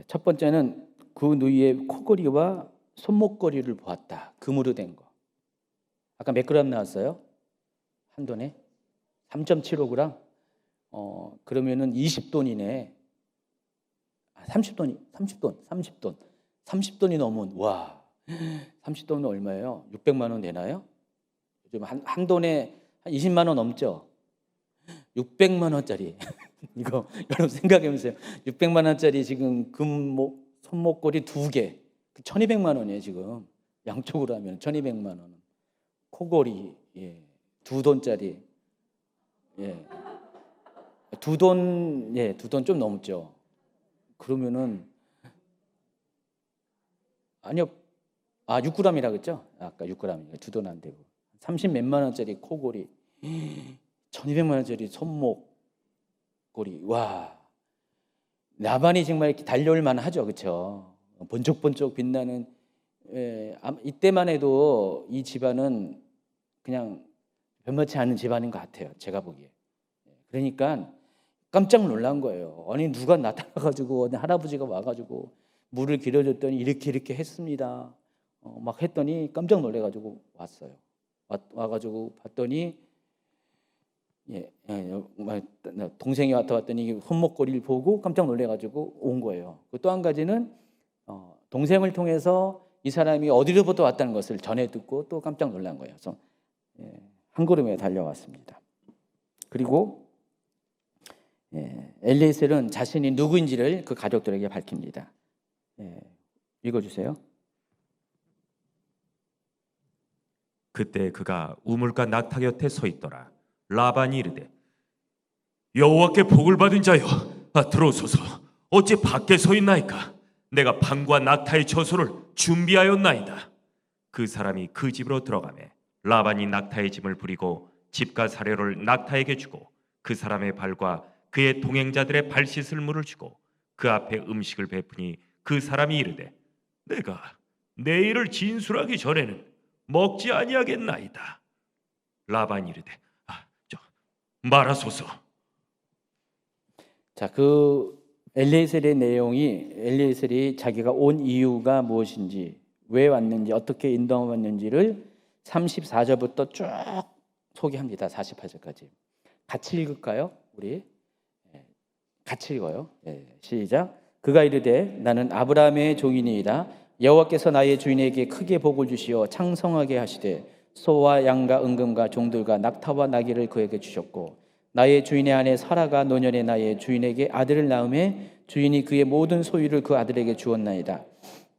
첫 번째는 그 누이의 코걸이와 손목걸이를 보았다. 금으로 된 거. 아까 몇 그램 나왔어요? 한 돈에 3.75g. 그러면은 20돈이네. 30돈이 넘은, 와, 30돈은 얼마예요? 600만 원 되나요? 요즘 한 돈에 한 20만 원 넘죠? 600만 원짜리. 이거 여러분 생각해 보세요. 600만 원짜리 지금 손목걸이 2개. 1200만 원이에요, 지금. 양쪽으로 하면 1200만 원. 코걸이 2돈짜리. 2돈, 2돈 좀 넘죠. 그러면은 아니요. 6g이라 그랬죠? 아까 6g. 2돈 안 되고. 30 몇만 원짜리 코걸이. 1200만 원짜리 손목걸이. 와. 라반이 정말 이렇게 달려올 만하죠. 그렇죠? 번쩍번쩍 빛나는, 이때만 해도 이 집안은 그냥 변변치 않은 집안인 것 같아요. 제가 보기에. 그러니까 깜짝 놀란 거예요. 아니 누가 나타나가지고 어느 할아버지가 와가지고 물을 길어줬더니 이렇게 했습니다. 막 했더니 깜짝 놀래가지고 왔어요. 와가지고 봤더니 동생이 왔더니 손목걸이를 보고 깜짝 놀래가지고 온 거예요. 또 한 가지는 동생을 통해서 이 사람이 어디로부터 왔다는 것을 전해 듣고 또 깜짝 놀란 거예요. 그래서 한 걸음에 달려왔습니다. 그리고 엘리에셀은 자신이 누구인지를 그 가족들에게 밝힙니다. 읽어주세요. 그때 그가 우물가 낙타 곁에 서 있더라. 라반이 이르되 여호와께 복을 받은 자여, 들어오소서. 어찌 밖에 서 있나이까? 내가 방과 낙타의 처소를 준비하였나이다. 그 사람이 그 집으로 들어가매 라반이 낙타의 짐을 부리고 집과 사료를 낙타에게 주고 그 사람의 발과 그의 동행자들의 발 씻을 물을 주고 그 앞에 음식을 베푸니 그 사람이 이르되 내가 내일을 진술하기 전에는 먹지 아니하겠나이다. 라반이 이르되 말하소서. 자, 그 엘리에셀의 내용이 엘리에셀이 자기가 온 이유가 무엇인지, 왜 왔는지, 어떻게 인도받았는지를 34절부터 쭉 소개합니다. 48절까지. 같이 읽을까요? 우리 같이 읽어요. 시작. 그가 이르되 나는 아브라함의 종이니이다. 여호와께서 나의 주인에게 크게 복을 주시어 창성하게 하시되 소와 양과 은금과 종들과 낙타와 나귀를 그에게 주셨고 나의 주인의 아내 사라가 노년에 나의 주인에게 아들을 낳음에 주인이 그의 모든 소유를 그 아들에게 주었나이다.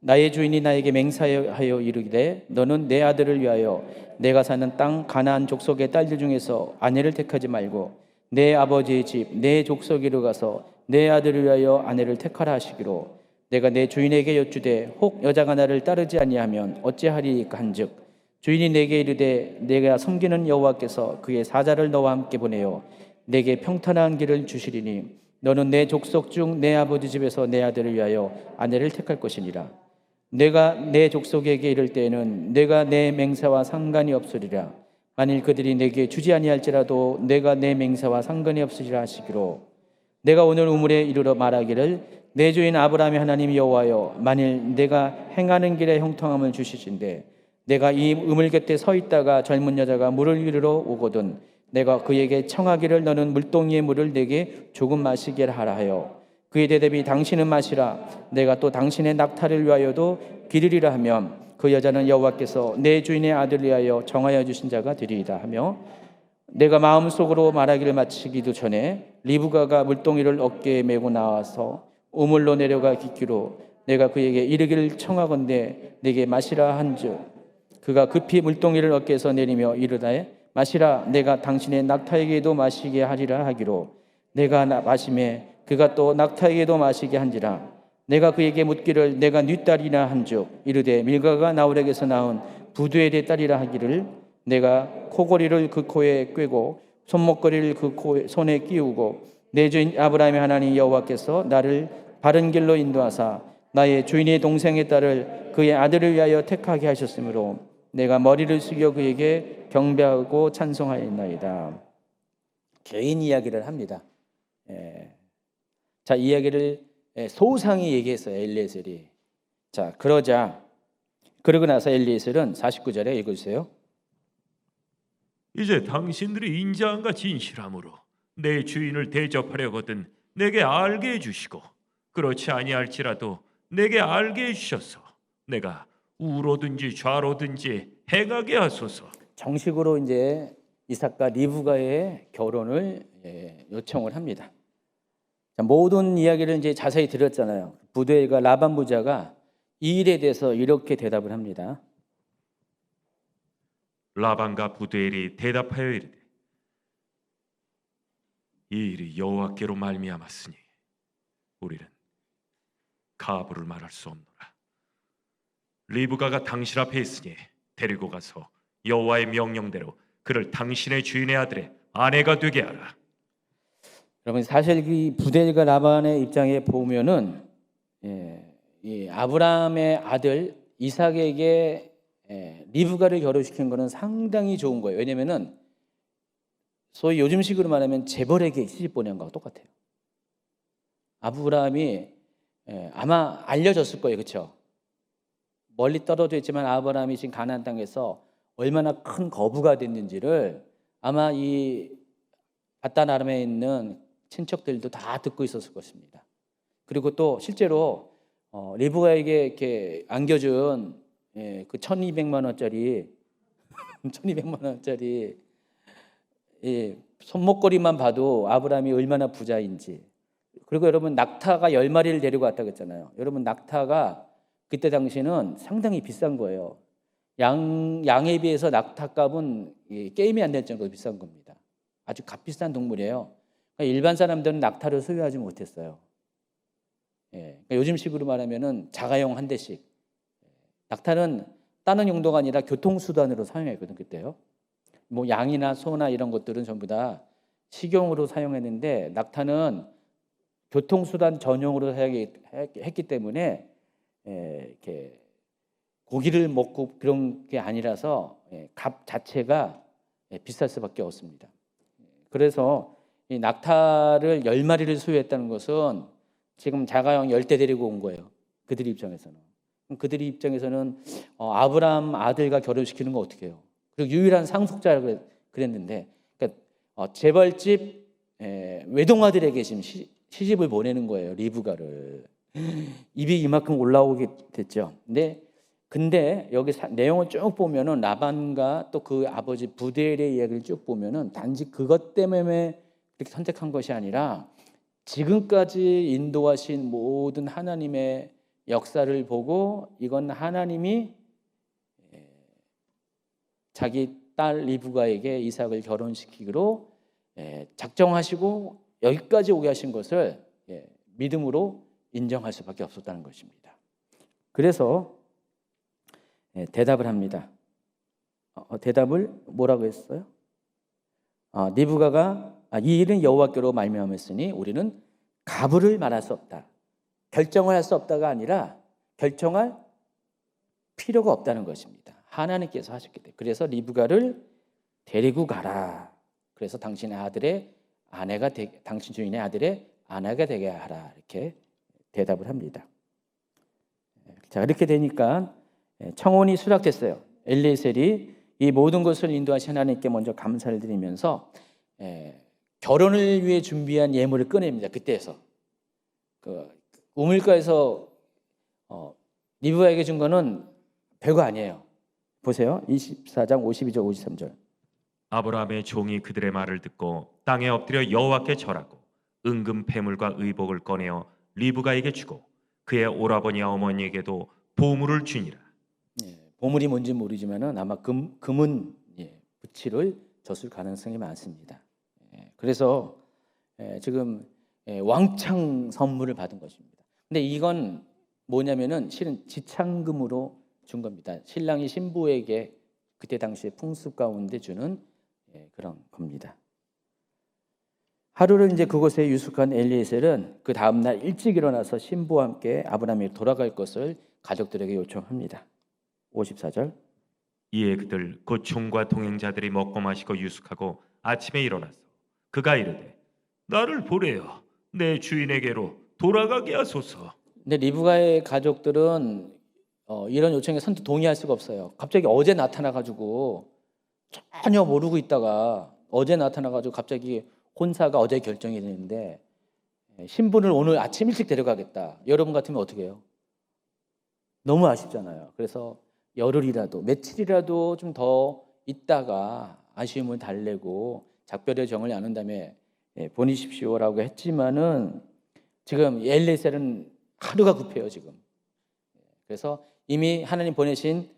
나의 주인이 나에게 맹세하여 이르기되 너는 내 아들을 위하여 내가 사는 땅 가나안 족속의 딸들 중에서 아내를 택하지 말고 내 아버지의 집 내 족속으로 가서 내 아들을 위하여 아내를 택하라 하시기로 내가 내 주인에게 여쭈되 혹 여자가 나를 따르지 아니하면 어찌하리까 한즉 주인이 내게 이르되 내가 섬기는 여호와께서 그의 사자를 너와 함께 보내어 내게 평탄한 길을 주시리니 너는 내 족속 중 내 아버지 집에서 내 아들을 위하여 아내를 택할 것이니라. 내가 내 족속에게 이를 때에는 내가 내 맹세와 상관이 없으리라. 만일 그들이 내게 주지 아니할지라도 내가 내 맹세와 상관이 없으리라 하시기로 내가 오늘 우물에 이르러 말하기를 내 주인 아브라함의 하나님 여호와여 만일 내가 행하는 길에 형통함을 주시신데 내가 이 우물 곁에 서 있다가 젊은 여자가 물을 이르러 오거든 내가 그에게 청하기를 너는 물동이의 물을 내게 조금 마시게 하라 하여 그의 대답이 당신은 마시라 내가 또 당신의 낙타를 위하여도 기르리라 하면 그 여자는 여호와께서 내 주인의 아들을 위하여 정하여 주신 자가 되리이다 하며 내가 마음속으로 말하기를 마치기도 전에 리브가가 물동이를 어깨에 메고 나와서 우물로 내려가 깃기로 내가 그에게 이르기를 청하건대 내게 마시라 한즉 그가 급히 물동이를 어깨에서 내리며 이르되 마시라 내가 당신의 낙타에게도 마시게 하리라 하기로 내가 마심에 그가 또 낙타에게도 마시게 한지라 내가 그에게 묻기를 내가 네 딸이나 한즉 이르되 밀가가 나홀에게서 낳은 부두엘의 딸이라 하기를 내가 코고리를 그 코에 꿰고 손목걸이를 그 손에 끼우고 내 주인 아브라함의 하나님 여호와께서 나를 바른 길로 인도하사 나의 주인의 동생의 딸을 그의 아들을 위하여 택하게 하셨으므로 내가 머리를 숙여 그에게 경배하고 찬송하였나이다. 개인 이야기를 합니다. 자, 이야기를 소상히 얘기했어요. 엘리에셀이. 자, 그러고 나서 엘리에셀은 49절에 읽어주세요. 이제 당신들이 인자함과 진실함으로 내 주인을 대접하려거든 내게 알게 해주시고 그렇지 아니할지라도 내게 알게 해주셔서 내가 우로든지 좌로든지 행하게 하소서. 정식으로 이제 이삭과 리브가의 결혼을 요청을 합니다. 자, 모든 이야기를 이제 자세히 들었잖아요. 부두엘과 라반 부자가 이 일에 대해서 이렇게 대답을 합니다. 라반과 부두엘이 대답하여 이르되 이 일이 여호와께로 말미암았으니 우리는 가부를 말할 수 없노라. 리브가가 당신 앞에 있으니 데리고 가서 여호와의 명령대로 그를 당신의 주인의 아들의 아내가 되게 하라. 여러분 사실 이 부두엘과 라반의 입장에 보면은 이 아브라함의 아들 이삭에게 리브가를 결혼시킨 것은 상당히 좋은 거예요. 왜냐면은 소위 요즘식으로 말하면 재벌에게 시집 보낸 거하고 똑같아요. 아브라함이 아마 알려졌을 거예요, 그렇죠? 멀리 떨어져 있지만 아브라함이 지금 가나안 땅에서 얼마나 큰 거부가 됐는지를 아마 이 바단 아람에 있는 친척들도 다 듣고 있었을 것입니다. 그리고 또 실제로 리브가에게 이렇게 안겨준 그 1,200만 원짜리 1,200만 원짜리 손목걸이만 봐도 아브라함이 얼마나 부자인지. 그리고 여러분 낙타가 10마리를 데리고 왔다고 했잖아요. 여러분 낙타가 그때 당시는 상당히 비싼 거예요. 양에 비해서 낙타값은 게임이 안 될 정도로 비싼 겁니다. 아주 값비싼 동물이에요. 그러니까 일반 사람들은 낙타를 소유하지 못했어요. 그러니까 요즘식으로 말하면은 자가용 한 대씩. 낙타는 따는 용도가 아니라 교통수단으로 사용했거든 그때요. 뭐 양이나 소나 이런 것들은 전부 다 식용으로 사용했는데 낙타는 교통수단 전용으로 사용했기 때문에 이렇게 고기를 먹고 그런 게 아니라서 값 자체가 비쌀 수밖에 없습니다. 그래서 이 낙타를 10마리를 소유했다는 것은 지금 자가용 10대 데리고 온 거예요. 그들 입장에서는. 그들의 입장에서는 아브라함 아들과 결혼시키는 거 어떻게 해요? 그리고 유일한 상속자라고 그랬는데 그러니까 재벌집 외동아들에게 지금 시집을 보내는 거예요. 리브가를. 입이 이만큼 올라오게 됐죠. 근데 여기 내용을 쭉 보면은 라반과 또 그 아버지 부델의 이야기를 쭉 보면은 단지 그것 때문에 이렇게 선택한 것이 아니라 지금까지 인도하신 모든 하나님의 역사를 보고 이건 하나님이 자기 딸 리브가에게 이삭을 결혼시키기로 작정하시고 여기까지 오게 하신 것을 믿음으로 인정할 수밖에 없었다는 것입니다. 그래서 대답을 합니다. 대답을 뭐라고 했어요? 리브가가 이 일은 여호와께로 말미암았으니 우리는 가부를 말할 수 없다. 결정을 할 수 없다가 아니라 결정할 필요가 없다는 것입니다. 하나님께서 하셨기 때문에. 그래서 리브가를 데리고 가라. 그래서 당신 주인의 아들의 아내가 되게 하라. 이렇게 대답을 합니다. 자, 이렇게 되니까 청혼이 수락됐어요. 엘리에셀이 이 모든 것을 인도하신 하나님께 먼저 감사를 드리면서 결혼을 위해 준비한 예물을 꺼냅니다. 그때에서 그 우물가에서 리브가에게 준 거는 별거 아니에요. 보세요. 24장 52절 53절. 아브라함의 종이 그들의 말을 듣고 땅에 엎드려 여호와께 절하고 은금 패물과 의복을 꺼내어 리브가에게 주고 그의 오라버니와 어머니에게도 보물을 주니라. 보물이 뭔지 모르지만은 아마 금은 부치를 줬을 가능성이 많습니다. 그래서 지금 왕창 선물을 받은 것입니다. 근데 이건 뭐냐면은 실은 지참금으로 준 겁니다. 신랑이 신부에게 그때 당시에 풍습 가운데 주는 그런 겁니다. 하루를 이제 그곳에 유숙한 엘리에셀은 그 다음 날 일찍 일어나서 신부와 함께 아브라함이 돌아갈 것을 가족들에게 요청합니다. 54절. 이에 그들 곧 종과 동행자들이 먹고 마시고 유숙하고 아침에 일어나서 그가 이르되 나를 보내어 내 주인에게로 돌아가게 하소서. 근데 리브가의 가족들은 이런 요청에 선뜻 동의할 수가 없어요. 갑자기 어제 나타나가지고 전혀 모르고 있다가 어제 나타나가지고 갑자기 혼사가 어제 결정이 되는데 신부를 오늘 아침 일찍 데려가겠다. 여러분 같으면 어떻게 해요? 너무 아쉽잖아요. 그래서 열흘이라도 며칠이라도 좀 더 있다가 아쉬움을 달래고 작별의 정을 나눈 다음에 보내십시오라고 했지만은 지금 엘리에셀은 하루가 급해요 지금. 그래서 이미 하나님 보내신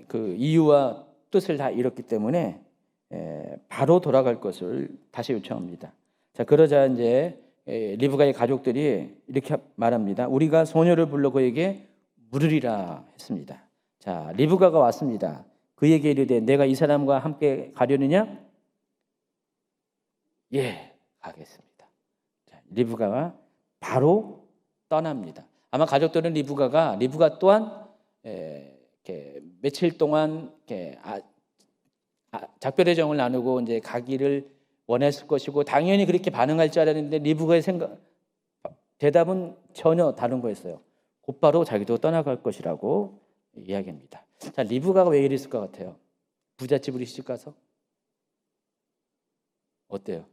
그 이유와 뜻을 다 잃었기 때문에 바로 돌아갈 것을 다시 요청합니다. 자, 그러자 이제 리브가의 가족들이 이렇게 말합니다. 우리가 소녀를 불러 그에게 물으리라 했습니다. 자, 리브가가 왔습니다. 그에게 이르되 내가 이 사람과 함께 가려느냐? 예, 가겠습니다. 자, 리브가가 바로 떠납니다. 아마 가족들은 리브가 또한 이렇게 며칠 동안 이렇게 작별의 정을 나누고 이제 가기를 원했을 것이고 당연히 그렇게 반응할 줄 알았는데 리브가의 대답은 전혀 다른 거였어요. 곧바로 자기도 떠나갈 것이라고 이야기합니다. 자, 리브가가 왜 이랬을 것 같아요? 부잣집으로 시집가서? 어때요?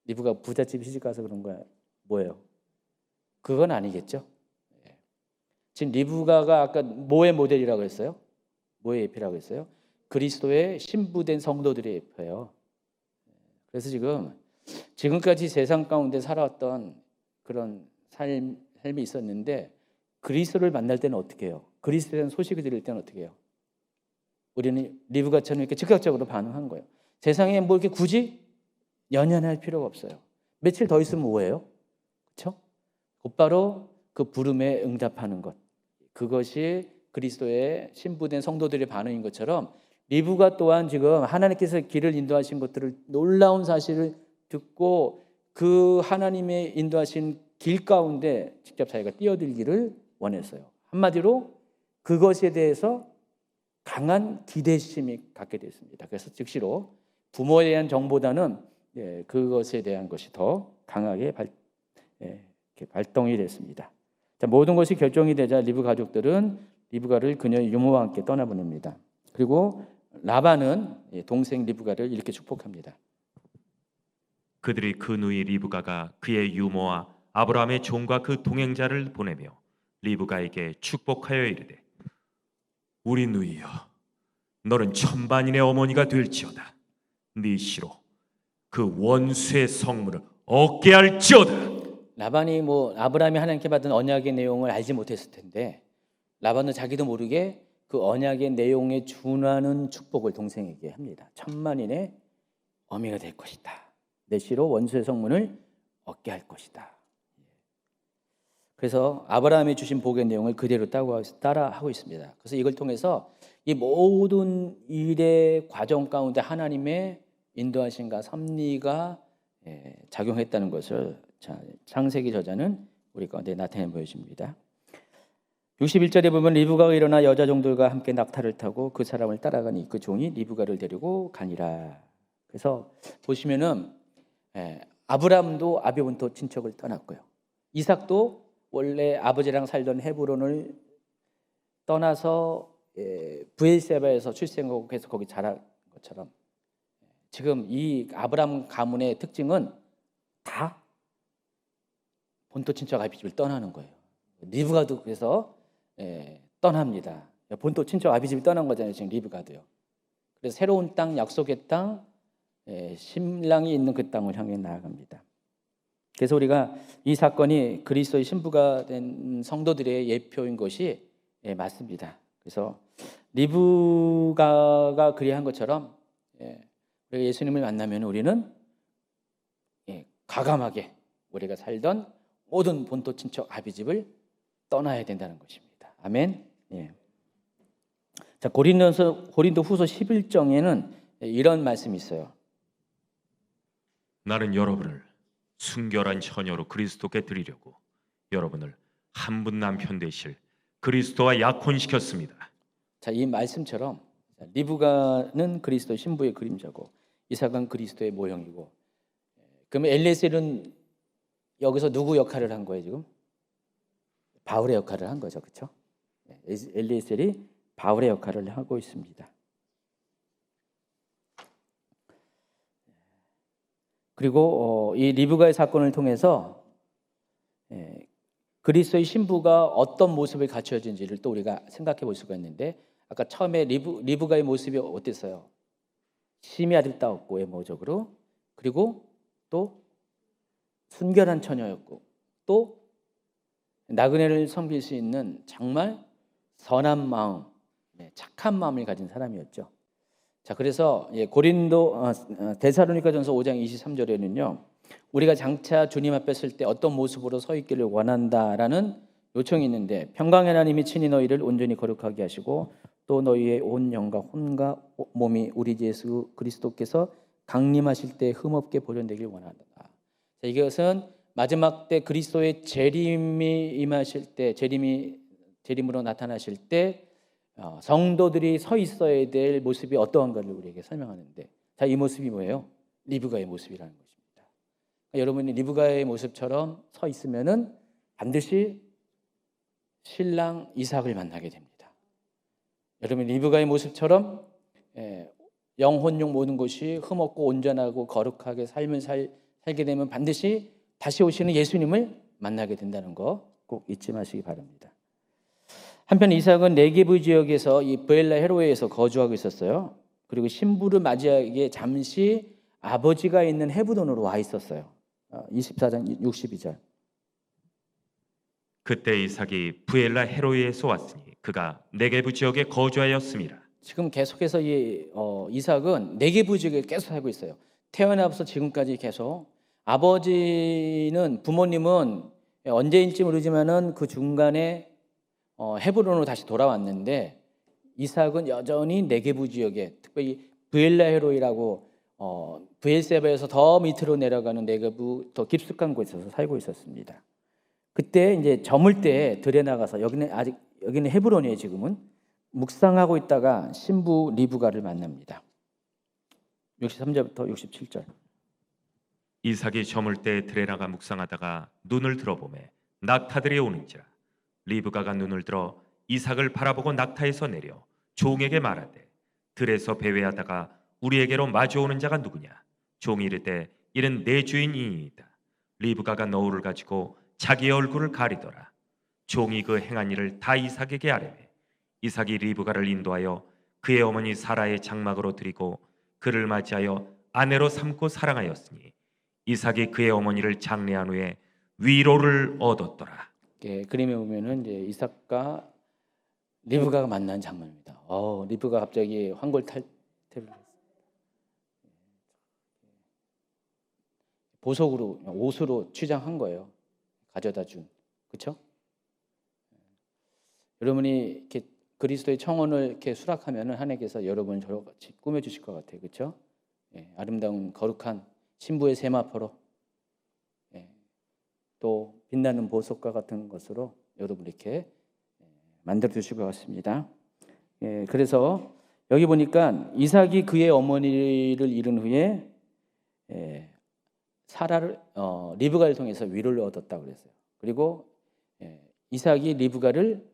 리브가 부잣집 시집가서 그런 거야? 뭐예요? 그건 아니겠죠? 지금 리브가가 아까 뭐의 모델이라고 했어요? 뭐의 예표라고 했어요? 그리스도의 신부된 성도들의 예표예요. 그래서 지금까지 세상 가운데 살아왔던 그런 삶이 있었는데 그리스도를 만날 때는 어떻게 해요? 그리스도에 대한 소식을 들을 때는 어떻게 해요? 우리는 리브가처럼 이렇게 즉각적으로 반응한 거예요. 세상에 뭐 이렇게 굳이 연연할 필요가 없어요. 며칠 더 있으면 뭐예요? 그렇죠? 곧바로 그 부름에 응답하는 것. 그것이 그리스도의 신부된 성도들의 반응인 것처럼 리브가 또한 지금 하나님께서 길을 인도하신 것들을 놀라운 사실을 듣고 그 하나님의 인도하신 길 가운데 직접 자기가 뛰어들기를 원했어요. 한마디로 그것에 대해서 강한 기대심이 갖게 됐습니다. 그래서 즉시로 부모에 대한 정보보다는 그것에 대한 것이 더 강하게 발동이 됐습니다. 자, 모든 것이 결정이 되자 리브 가족들은 리브가를 그녀의 유모와 함께 떠나보냅니다. 그리고 라반은 동생 리브가를 이렇게 축복합니다. 그들이 그 누이 리브가가 그의 유모와 아브라함의 종과 그 동행자를 보내며 리브가에게 축복하여 이르되 우리 누이여 너는 천만인의 어머니가 될지어다. 네 시로 그 원수의 성문을 얻게 할지어다. 라반이 아브라함이 하나님께 받은 언약의 내용을 알지 못했을 텐데 라반은 자기도 모르게 그 언약의 내용에 준하는 축복을 동생에게 합니다. 천만인의 어미가 될 것이다. 내 시로 원수의 성문을 얻게 할 것이다. 그래서 아브라함이 주신 복의 내용을 그대로 따라하고 있습니다. 그래서 이걸 통해서 이 모든 일의 과정 가운데 하나님의 인도하심과 섭리가 작용했다는 것을 창세기 저자는 우리 가운데 나타내 보여줍니다. 61절에 보면 리브가가 일어나 여자 종들과 함께 낙타를 타고 그 사람을 따라가니 그 종이 리브가를 데리고 가니라. 그래서 보시면은 아브라함도 아비본토 친척을 떠났고요. 이삭도 원래 아버지랑 살던 헤브론을 떠나서 브엘세바에서 출생하고 계속 거기 자란 것처럼 지금 이 아브라함 가문의 특징은 다 본토 친척 아비집을 떠나는 거예요. 리브가도 그래서 떠납니다. 본토 친척 아비집이 떠난 거잖아요. 지금 리브가도요. 그래서 새로운 땅, 약속의 땅, 신랑이 있는 그 땅을 향해 나아갑니다. 그래서 우리가 이 사건이 그리스도의 신부가 된 성도들의 예표인 것이 맞습니다. 그래서 리브가가 그리한 것처럼 우리가 예수님을 만나면 우리는 과감하게 우리가 살던 모든 본토 친척 아비집을 떠나야 된다는 것입니다. 아멘. 자, 고린도 후서 11장에는 이런 말씀이 있어요. 나는 여러분을 순결한 처녀로 그리스도께 드리려고 여러분을 한 분 남편 되실 그리스도와 약혼시켰습니다. 자, 이 말씀처럼 리브가는 그리스도 신부의 그림자고 이삭은 그리스도의 모형이고, 그러면 엘리에셀은 여기서 누구 역할을 한 거예요 지금? 바울의 역할을 한 거죠, 그렇죠? 엘리에셀이 바울의 역할을 하고 있습니다. 그리고 이 리브가의 사건을 통해서 그리스도의 신부가 어떤 모습을 갖춰진지를 또 우리가 생각해 볼 수가 있는데, 아까 처음에 리브가의 모습이 어땠어요? 심히 아름다웠고 외모적으로, 그리고 또 순결한 처녀였고, 또 나그네를 섬길 수 있는 정말 선한 마음, 착한 마음을 가진 사람이었죠. 자, 그래서 데살로니가전서 5장 23절에는요, 우리가 장차 주님 앞에 설 때 어떤 모습으로 서 있기를 원한다라는 요청이 있는데, 평강의 하나님이 친히 너희를 온전히 거룩하게 하시고 또 너희의 온 영과 혼과 몸이 우리 예수 그리스도께서 강림하실 때 흠없게 보존되길 원한다. 자, 이것은 마지막 때 그리스도의 재림이 임하실 때, 재림으로 나타나실 때 성도들이 서 있어야 될 모습이 어떠한가를 우리에게 설명하는데, 자, 이 모습이 뭐예요? 리브가의 모습이라는 것입니다. 그러니까 여러분이 리브가의 모습처럼 서 있으면은 반드시 신랑 이삭을 만나게 됩니다. 여러분 리브가의 모습처럼 영혼용 모든 것이 흠없고 온전하고 거룩하게 삶을 살게 되면 반드시 다시 오시는 예수님을 만나게 된다는 거 꼭 잊지 마시기 바랍니다. 한편 이삭은 네게브 지역에서 이 브엘라 헤로에에서 거주하고 있었어요. 그리고 신부를 맞이하기에 잠시 아버지가 있는 헤브론으로 와 있었어요. 24장 62절. 그때 이삭이 부엘라 헤로이에서 왔으니 그가 네게부 지역에 거주하였음이라. 지금 계속해서 이삭은 네게브 지역에 계속 살고 있어요. 태어나서 지금까지 계속. 아버지는 부모님은 언제인지 모르지만은 그 중간에 헤브론으로 다시 돌아왔는데 이삭은 여전히 네게부 지역에, 특별히 브엘라 헤로이라고 브엘세바에서 더 밑으로 내려가는 네게부 더 깊숙한 곳에서 살고 있었습니다. 그때 이제 저물 때 들에 나가서 여기는 헤브론이에요. 지금은 묵상하고 있다가 신부 리브가를 만납니다. 63절부터 67절. 이삭이 저물 때 들에 나가 묵상하다가 눈을 들어보매 낙타들이 오는지라. 리브가가 눈을 들어 이삭을 바라보고 낙타에서 내려 종에게 말하되 들에서 배회하다가 우리에게로 마주오는 자가 누구냐. 종이 이르되 이는 내 주인이니이다. 리브가가 너울을 가지고 자기의 얼굴을 가리더라. 종이 그 행한 일을 다 이삭에게 아뢰매 이삭이 리브가를 인도하여 그의 어머니 사라의 장막으로 드리고 그를 맞이하여 아내로 삼고 사랑하였으니 이삭이 그의 어머니를 장례한 후에 위로를 얻었더라. 그림에 보면은 이제 이삭과 리브가가 만난 장면입니다. 리브가 갑자기 황골탈퇴를 했습니다. 보석으로 옷으로 취장한 거예요. 가져다 준. 그렇죠? 여러분이 이렇게 그리스도의 청혼을 이렇게 수락하면은 하나님께서 여러분을 저같이 꾸며 주실 것 같아요. 그렇죠? 아름다운 거룩한 신부의 세마포로 또 빛나는 보석과 같은 것으로 여러분 이렇게 만들어 주실 것 같습니다. 그래서 여기 보니까 이삭이 그의 어머니를 잃은 후에 사라를 리브가를 통해서 위로를 얻었다고 그랬어요. 그리고 이삭이 리브가를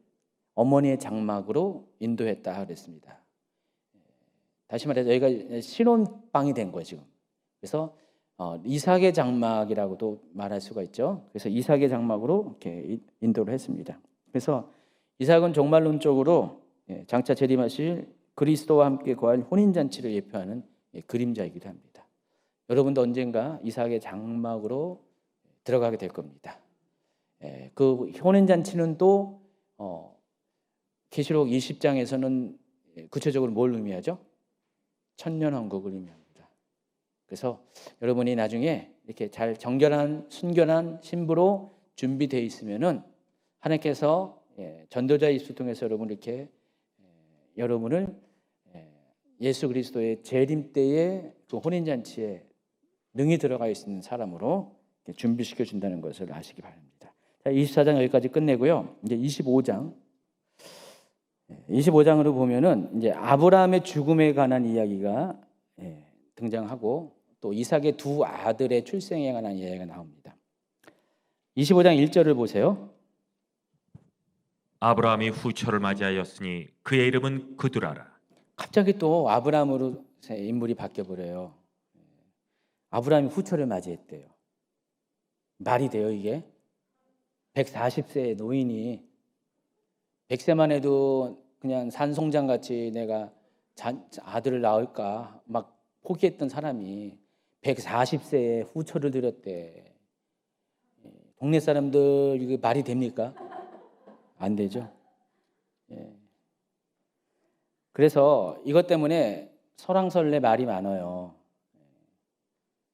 어머니의 장막으로 인도했다 그랬습니다. 다시 말해서 여기가 신혼방이 된 거예요 지금. 그래서 이삭의 장막이라고도 말할 수가 있죠. 그래서 이삭의 장막으로 이렇게 인도를 했습니다. 그래서 이삭은 종말론적으로 장차 재림하실 그리스도와 함께 거할 혼인잔치를 예표하는 그림자이기도 합니다. 여러분도 언젠가 이삭의 장막으로 들어가게 될 겁니다. 그 혼인잔치는 또 계시록 20장에서는 구체적으로 뭘 의미하죠? 천년왕국을 의미합니다. 그래서 여러분이 나중에 이렇게 잘 정결한 순결한 신부로 준비되어 있으면은 하나님께서 전도자 입술 통해서 여러분을 예수 그리스도의 재림 때의 그 혼인잔치에 능히 들어가 있는 사람으로 준비시켜 준다는 것을 아시기 바랍니다. 자, 24장 여기까지 끝내고요. 이제 25장으로 보면은 이제 아브라함의 죽음에 관한 이야기가 등장하고 또 이삭의 두 아들의 출생에 관한 이야기가 나옵니다. 25장 1절을 보세요. 아브라함이 후처를 맞이하였으니 그의 이름은 그두라라. 갑자기 또 아브라함으로 인물이 바뀌어 버려요. 아브라함이 후처를 맞이했대요. 말이 돼요 이게? 140세의 노인이 100세만 해도 그냥 산송장같이 내가 아들을 낳을까 막 포기했던 사람이 140세에 후처를 드렸대. 동네 사람들 이게 말이 됩니까? 안 되죠. 그래서 이것 때문에 설왕설래 말이 많아요.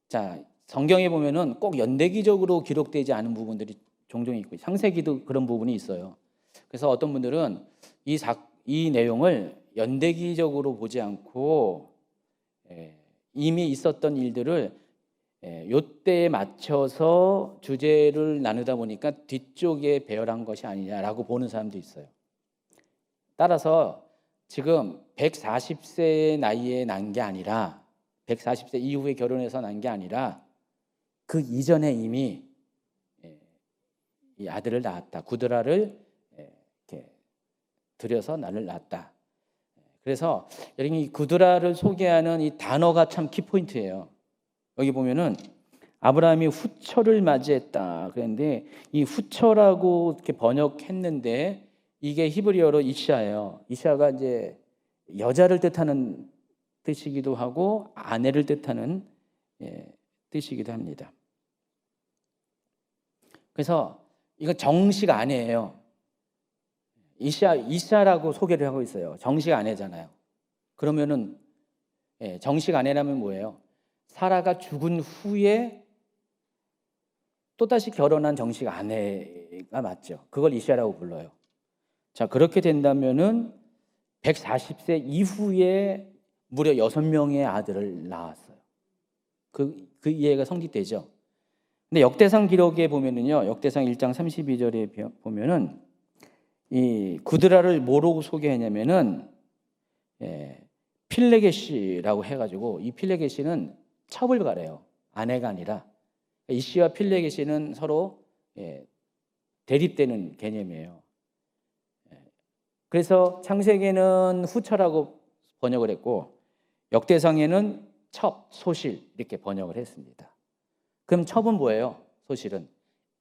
자, 성경에 보면은 꼭 연대기적으로 기록되지 않은 부분들이 종종 있고 창세기도 그런 부분이 있어요. 그래서 어떤 분들은 이 내용을 연대기적으로 보지 않고 이미 있었던 일들을 요때에 맞춰서 주제를 나누다 보니까 뒤쪽에 배열한 것이 아니냐라고 보는 사람도 있어요. 따라서 지금 140세의 나이에 난 게 아니라 140세 이후에 결혼해서 난 게 아니라 그 이전에 이미 이 아들을 낳았다. 구드라를 이렇게 들여서 나를 낳았다. 그래서 여러분 이 구드라를 소개하는 이 단어가 참 키포인트예요. 여기 보면은 아브라함이 후처를 맞이했다 그랬는데 이 후처라고 이렇게 번역했는데 이게 히브리어로 이샤예요. 이샤가 이제 여자를 뜻하는 뜻이기도 하고 아내를 뜻하는 뜻이기도 합니다. 그래서 이건 정식 아내예요. 이샤라고 소개를 하고 있어요. 정식 아내잖아요. 그러면은 정식 아내라면 뭐예요? 사라가 죽은 후에 또다시 결혼한 정식 아내가 맞죠. 그걸 이샤라고 불러요. 자, 그렇게 된다면은 140세 이후에 무려 6명의 아들을 낳았어요. 그 이해가 성립되죠. 근데 역대상 기록에 보면은요, 역대상 1장 32절에 보면은 이 구드라를 뭐라고 소개했냐면은 필레게시라고 해가지고 이 필레게시는 첩을 가려요. 아내가 아니라 이씨와 필레게시는 서로 대립되는 개념이에요. 그래서 창세기는 후처라고 번역을 했고 역대상에는 첩, 소실 이렇게 번역을 했습니다. 그럼 첩은 뭐예요? 소실은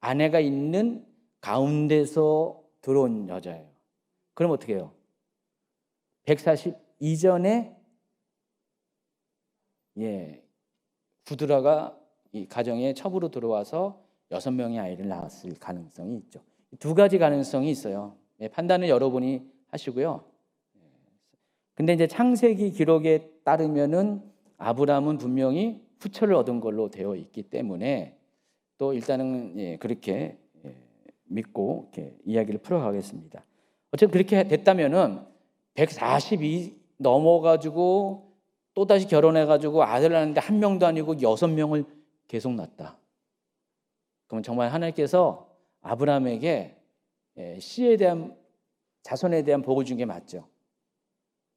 아내가 있는 가운데서 들어온 여자예요. 그럼 어떻게 해요? 140 이전에 구드라가 이 가정에 첩으로 들어와서 6명의 아이를 낳았을 가능성이 있죠. 두 가지 가능성이 있어요. 판단은 여러분이 하시고요. 근데 이제 창세기 기록에 따르면은 아브라함은 분명히 후처를 얻은 걸로 되어 있기 때문에 또 일단은 그렇게 믿고 이렇게 이야기를 풀어가겠습니다. 어쨌든 그렇게 됐다면은 140이 넘어가지고 또 다시 결혼해가지고 아들을 낳는데 한 명도 아니고 6명을 계속 낳았다. 그러면 정말 하나님께서 아브라함에게 씨에 대한 자손에 대한 복을 준 게 맞죠.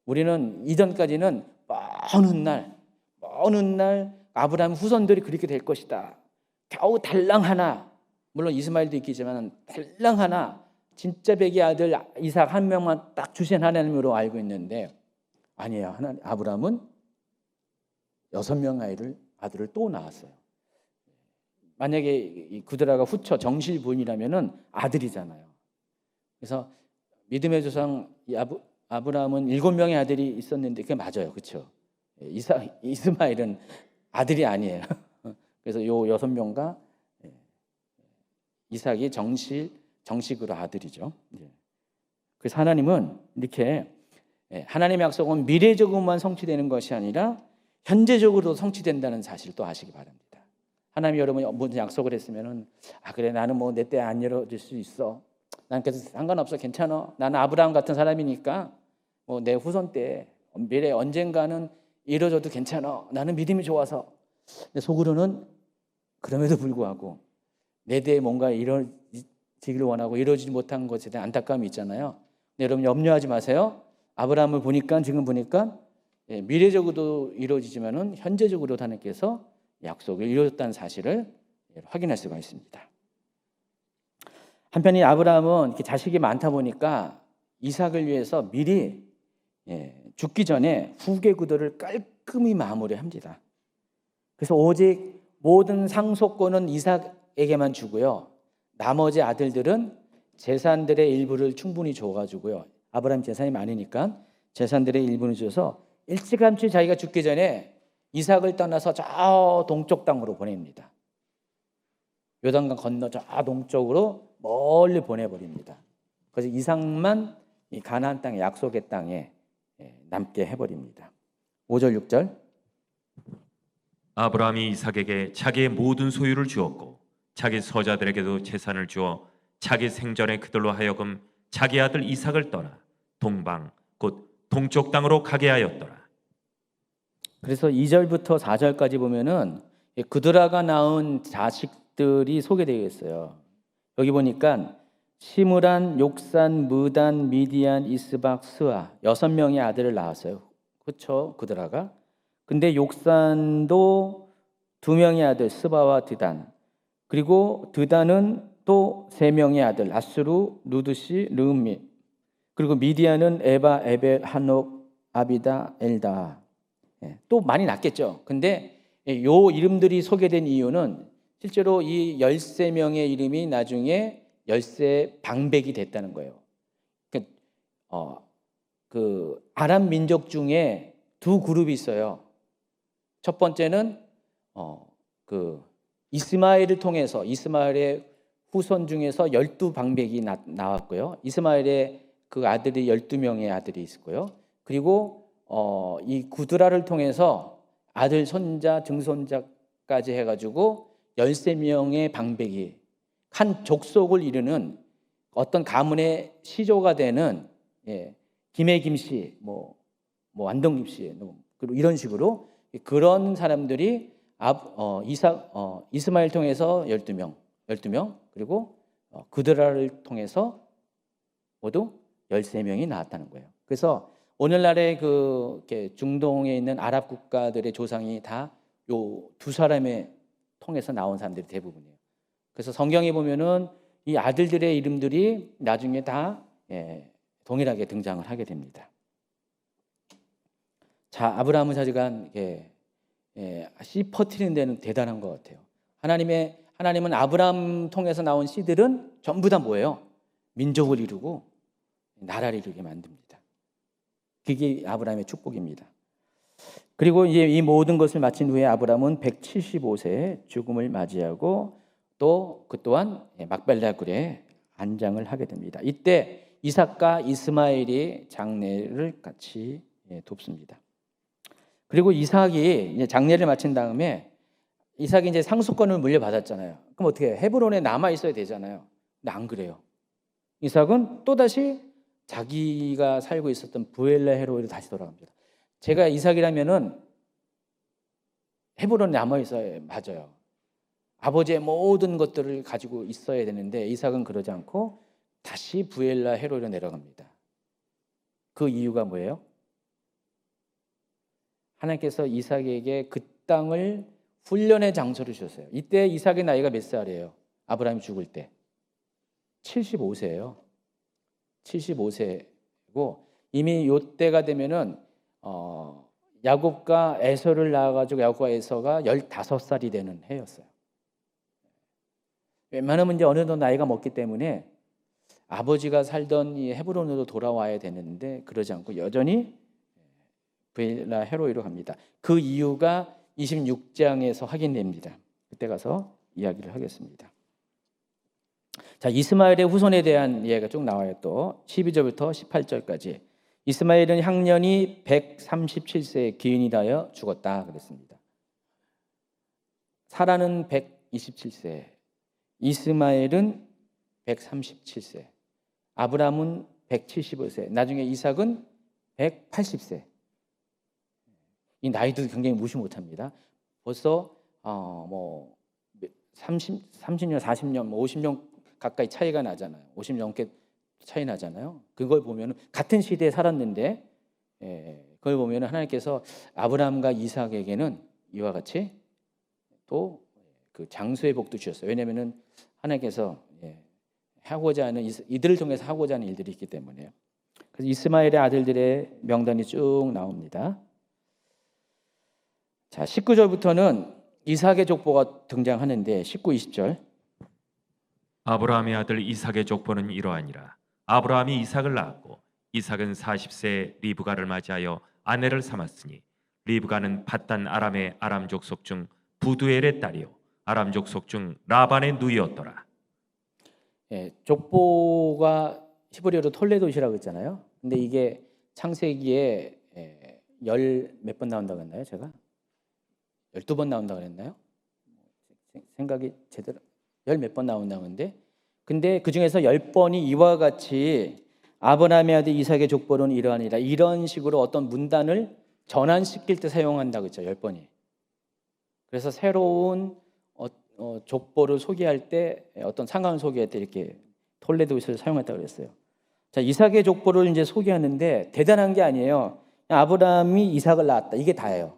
우리는 이전까지는 먼 날 아브라함 후손들이 그렇게 될 것이다. 겨우 달랑 하나, 물론 이스마엘도 있겠지만 달랑 하나 진짜 백의 아들 이삭 한 명만 딱 주신 하나님으로 알고 있는데 아니에요. 아브라함은 6명 아들을 또 낳았어요. 만약에 이 구드라가 후처 정실 부인이라면은 아들이잖아요. 그래서 믿음의 조상 아브라함은 7명의 아들이 있었는데 그게 맞아요. 그렇죠? 이스마엘은 아들이 아니에요. 그래서 요 6명과 이삭이 정식으로 아들이죠. 그래서 하나님은 이렇게 하나님의 약속은 미래적으로만 성취되는 것이 아니라 현재적으로도 성취된다는 사실을 또 아시기 바랍니다. 하나님이 여러분이 무슨 약속을 했으면은 그래 나는 뭐 내 때 안 이루어질 수 있어. 난 그래서 상관없어 괜찮아. 나는 아브라함 같은 사람이니까 뭐 내 후손 때 미래 언젠가는 이루어져도 괜찮아. 나는 믿음이 좋아서. 근데 속으로는 그럼에도 불구하고 내 대에 뭔가 이루어지기를 원하고 이루어지지 못한 것에 대한 안타까움이 있잖아요. 근데 여러분 염려하지 마세요. 아브라함을 지금 보니까 미래적으로도 이루어지지만은 현재적으로 하나님께서 약속을 이루어졌다는 사실을 확인할 수가 있습니다. 한편에 아브라함은 이렇게 자식이 많다 보니까 이삭을 위해서 미리 죽기 전에 후계 구도를 깔끔히 마무리합니다. 그래서 오직 모든 상속권은 이삭에게만 주고요. 나머지 아들들은 재산들의 일부를 충분히 줘가지고요. 아브라함 재산이 많으니까 재산들의 일부를 줘서 일찌감치 자기가 죽기 전에 이삭을 떠나서 저 동쪽 땅으로 보냅니다. 요단강 건너 저 동쪽으로 멀리 보내버립니다. 그래서 이삭만 이 가나안 땅의 약속의 땅에 남게 해버립니다. 5절 6절 아브라함이 이삭에게 자기의 모든 소유를 주었고 자기 서자들에게도 재산을 주어 자기 생전에 그들로 하여금 자기 아들 이삭을 떠나 동방 곧 동쪽 땅으로 가게 하였더라. 그래서 2절부터 4절까지 보면은 그드라가 낳은 자식들이 소개되어 있어요. 여기 보니까 시므란, 욕산, 무단, 미디안, 이스박, 스아 6명의 아들을 낳았어요. 그렇죠? 그드라가. 근데 욕산도 두 명의 아들 스바와 드단, 그리고 드단은 또 세 명의 아들 아수르, 루드시, 르음미, 그리고 미디안은 에바, 에벨, 한옥, 아비다, 엘다. 또 많이 났겠죠. 근데 요 이름들이 소개된 이유는 실제로 이 13명의 이름이 나중에 13 방백이 됐다는 거예요. 그 아람 민족 중에 두 그룹이 있어요. 첫 번째는 그 이스마엘을 통해서 이스마엘의 후손 중에서 12방백이 나왔고요. 이스마엘의 그 아들이 12명의 아들이 있었고요. 그리고 이 구드라를 통해서 아들, 손자, 증손자까지 해가지고 13명의 방백이 한 족속을 이루는 어떤 가문의 시조가 되는 김해 김씨, 뭐 안동 김씨, 그리고 이런 식으로 그런 사람들이 이스마엘 통해서 12명, 그리고 그드라를 통해서 모두 13명이 나왔다는 거예요. 그래서 오늘날의 중동에 있는 아랍 국가들의 조상이 다 요 두 사람의 통해서 나온 사람들이 대부분이에요. 그래서 성경에 보면은 이 아들들의 이름들이 나중에 다 동일하게 등장을 하게 됩니다. 자, 아브라함은 자지간 씨 퍼뜨리는 데는 대단한 것 같아요. 하나님은 아브라함 통해서 나온 씨들은 전부 다 뭐예요? 민족을 이루고 나라를 이루게 만듭니다. 그게 아브라함의 축복입니다. 그리고 이제 이 모든 것을 마친 후에 아브라함은 175세에 죽음을 맞이하고 또 그 또한 막벨라 굴에 안장을 하게 됩니다. 이때 이삭과 이스마엘이 장례를 같이 돕습니다. 그리고 이삭이 이제 장례를 마친 다음에 이삭이 이제 상속권을 물려받았잖아요. 그럼 어떻게 해요? 헤브론에 남아 있어야 되잖아요. 근데 안 그래요. 이삭은 또 다시 자기가 살고 있었던 브엘레헤로이로 다시 돌아갑니다. 제가 이삭이라면은 헤브론에 남아 있어야 맞아요. 아버지의 모든 것들을 가지고 있어야 되는데 이삭은 그러지 않고 다시 브엘레헤로이로 내려갑니다. 그 이유가 뭐예요? 하나님께서 이삭에게 그 땅을 훈련의 장소를 주셨어요. 이때 이삭의 나이가 몇 살이에요? 아브라함이 죽을 때 75세예요. 75세고 이미 요때가 되면은 야곱과 에서를 낳아가지고 야곱과 에서가 15살이 되는 해였어요. 웬만하면 이제 어느 정도 나이가 먹기 때문에 아버지가 살던 이 헤브론으로 돌아와야 되는데 그러지 않고 여전히 브엘레헤로이로 갑니다. 그 이유가 26장에서 확인됩니다. 그때 가서 이야기를 하겠습니다. 자, 이스마엘의 후손에 대한 이야기가 쭉 나와요. 또 12절부터 18절까지. 이스마엘은 향년이 137세에 기인이 되어 죽었다 그랬습니다. 사라는 127세, 이스마엘은 137세, 아브라함은 175세, 나중에 이삭은 180세. 이 나이도 굉장히 무시 못합니다. 벌써 30년, 40년, 50년 가까이 차이가 나잖아요. 50년 넘게 차이 나잖아요. 그걸 보면 같은 시대에 살았는데 그걸 보면 하나님께서 아브라함과 이삭에게는 이와 같이 또 그 장수의 복도 주셨어요. 왜냐하면 하나님께서 하고자 하는 이들을 통해서 하고자 하는 일들이 있기 때문에요. 그래서 이스마엘의 아들들의 명단이 쭉 나옵니다. 자, 19절부터는 이삭의 족보가 등장하는데 19, 20절. 아브라함의 아들 이삭의 족보는 이러하니라. 아브라함이 이삭을 낳았고 이삭은 40세에 리브가를 맞이하여 아내를 삼았으니 리브가는 밧단 아람의 아람 족속 중 부두엘의 딸이요 아람 족속 중 라반의 누이였더라. 족보가 히브리어로 톨레도시라고 했잖아요. 근데 이게 창세기에 열 몇 번 나온다고 했나요? 제가 12번 나온다고 했나요? 생각이 제대로 열 몇 번 나온다고 했는데 근데 그 중에서 10번이 이와 같이 아브라함의 아들 이삭의 족보는 이러하니라 이런 식으로 어떤 문단을 전환시킬 때 사용한다고 했죠. 10번이. 그래서 새로운 족보를 소개할 때 어떤 상황을 소개할 때 이렇게 톨레도시를 사용했다고 그랬어요. 자, 이삭의 족보를 이제 소개하는데 대단한 게 아니에요. 아브라함이 이삭을 낳았다. 이게 다예요.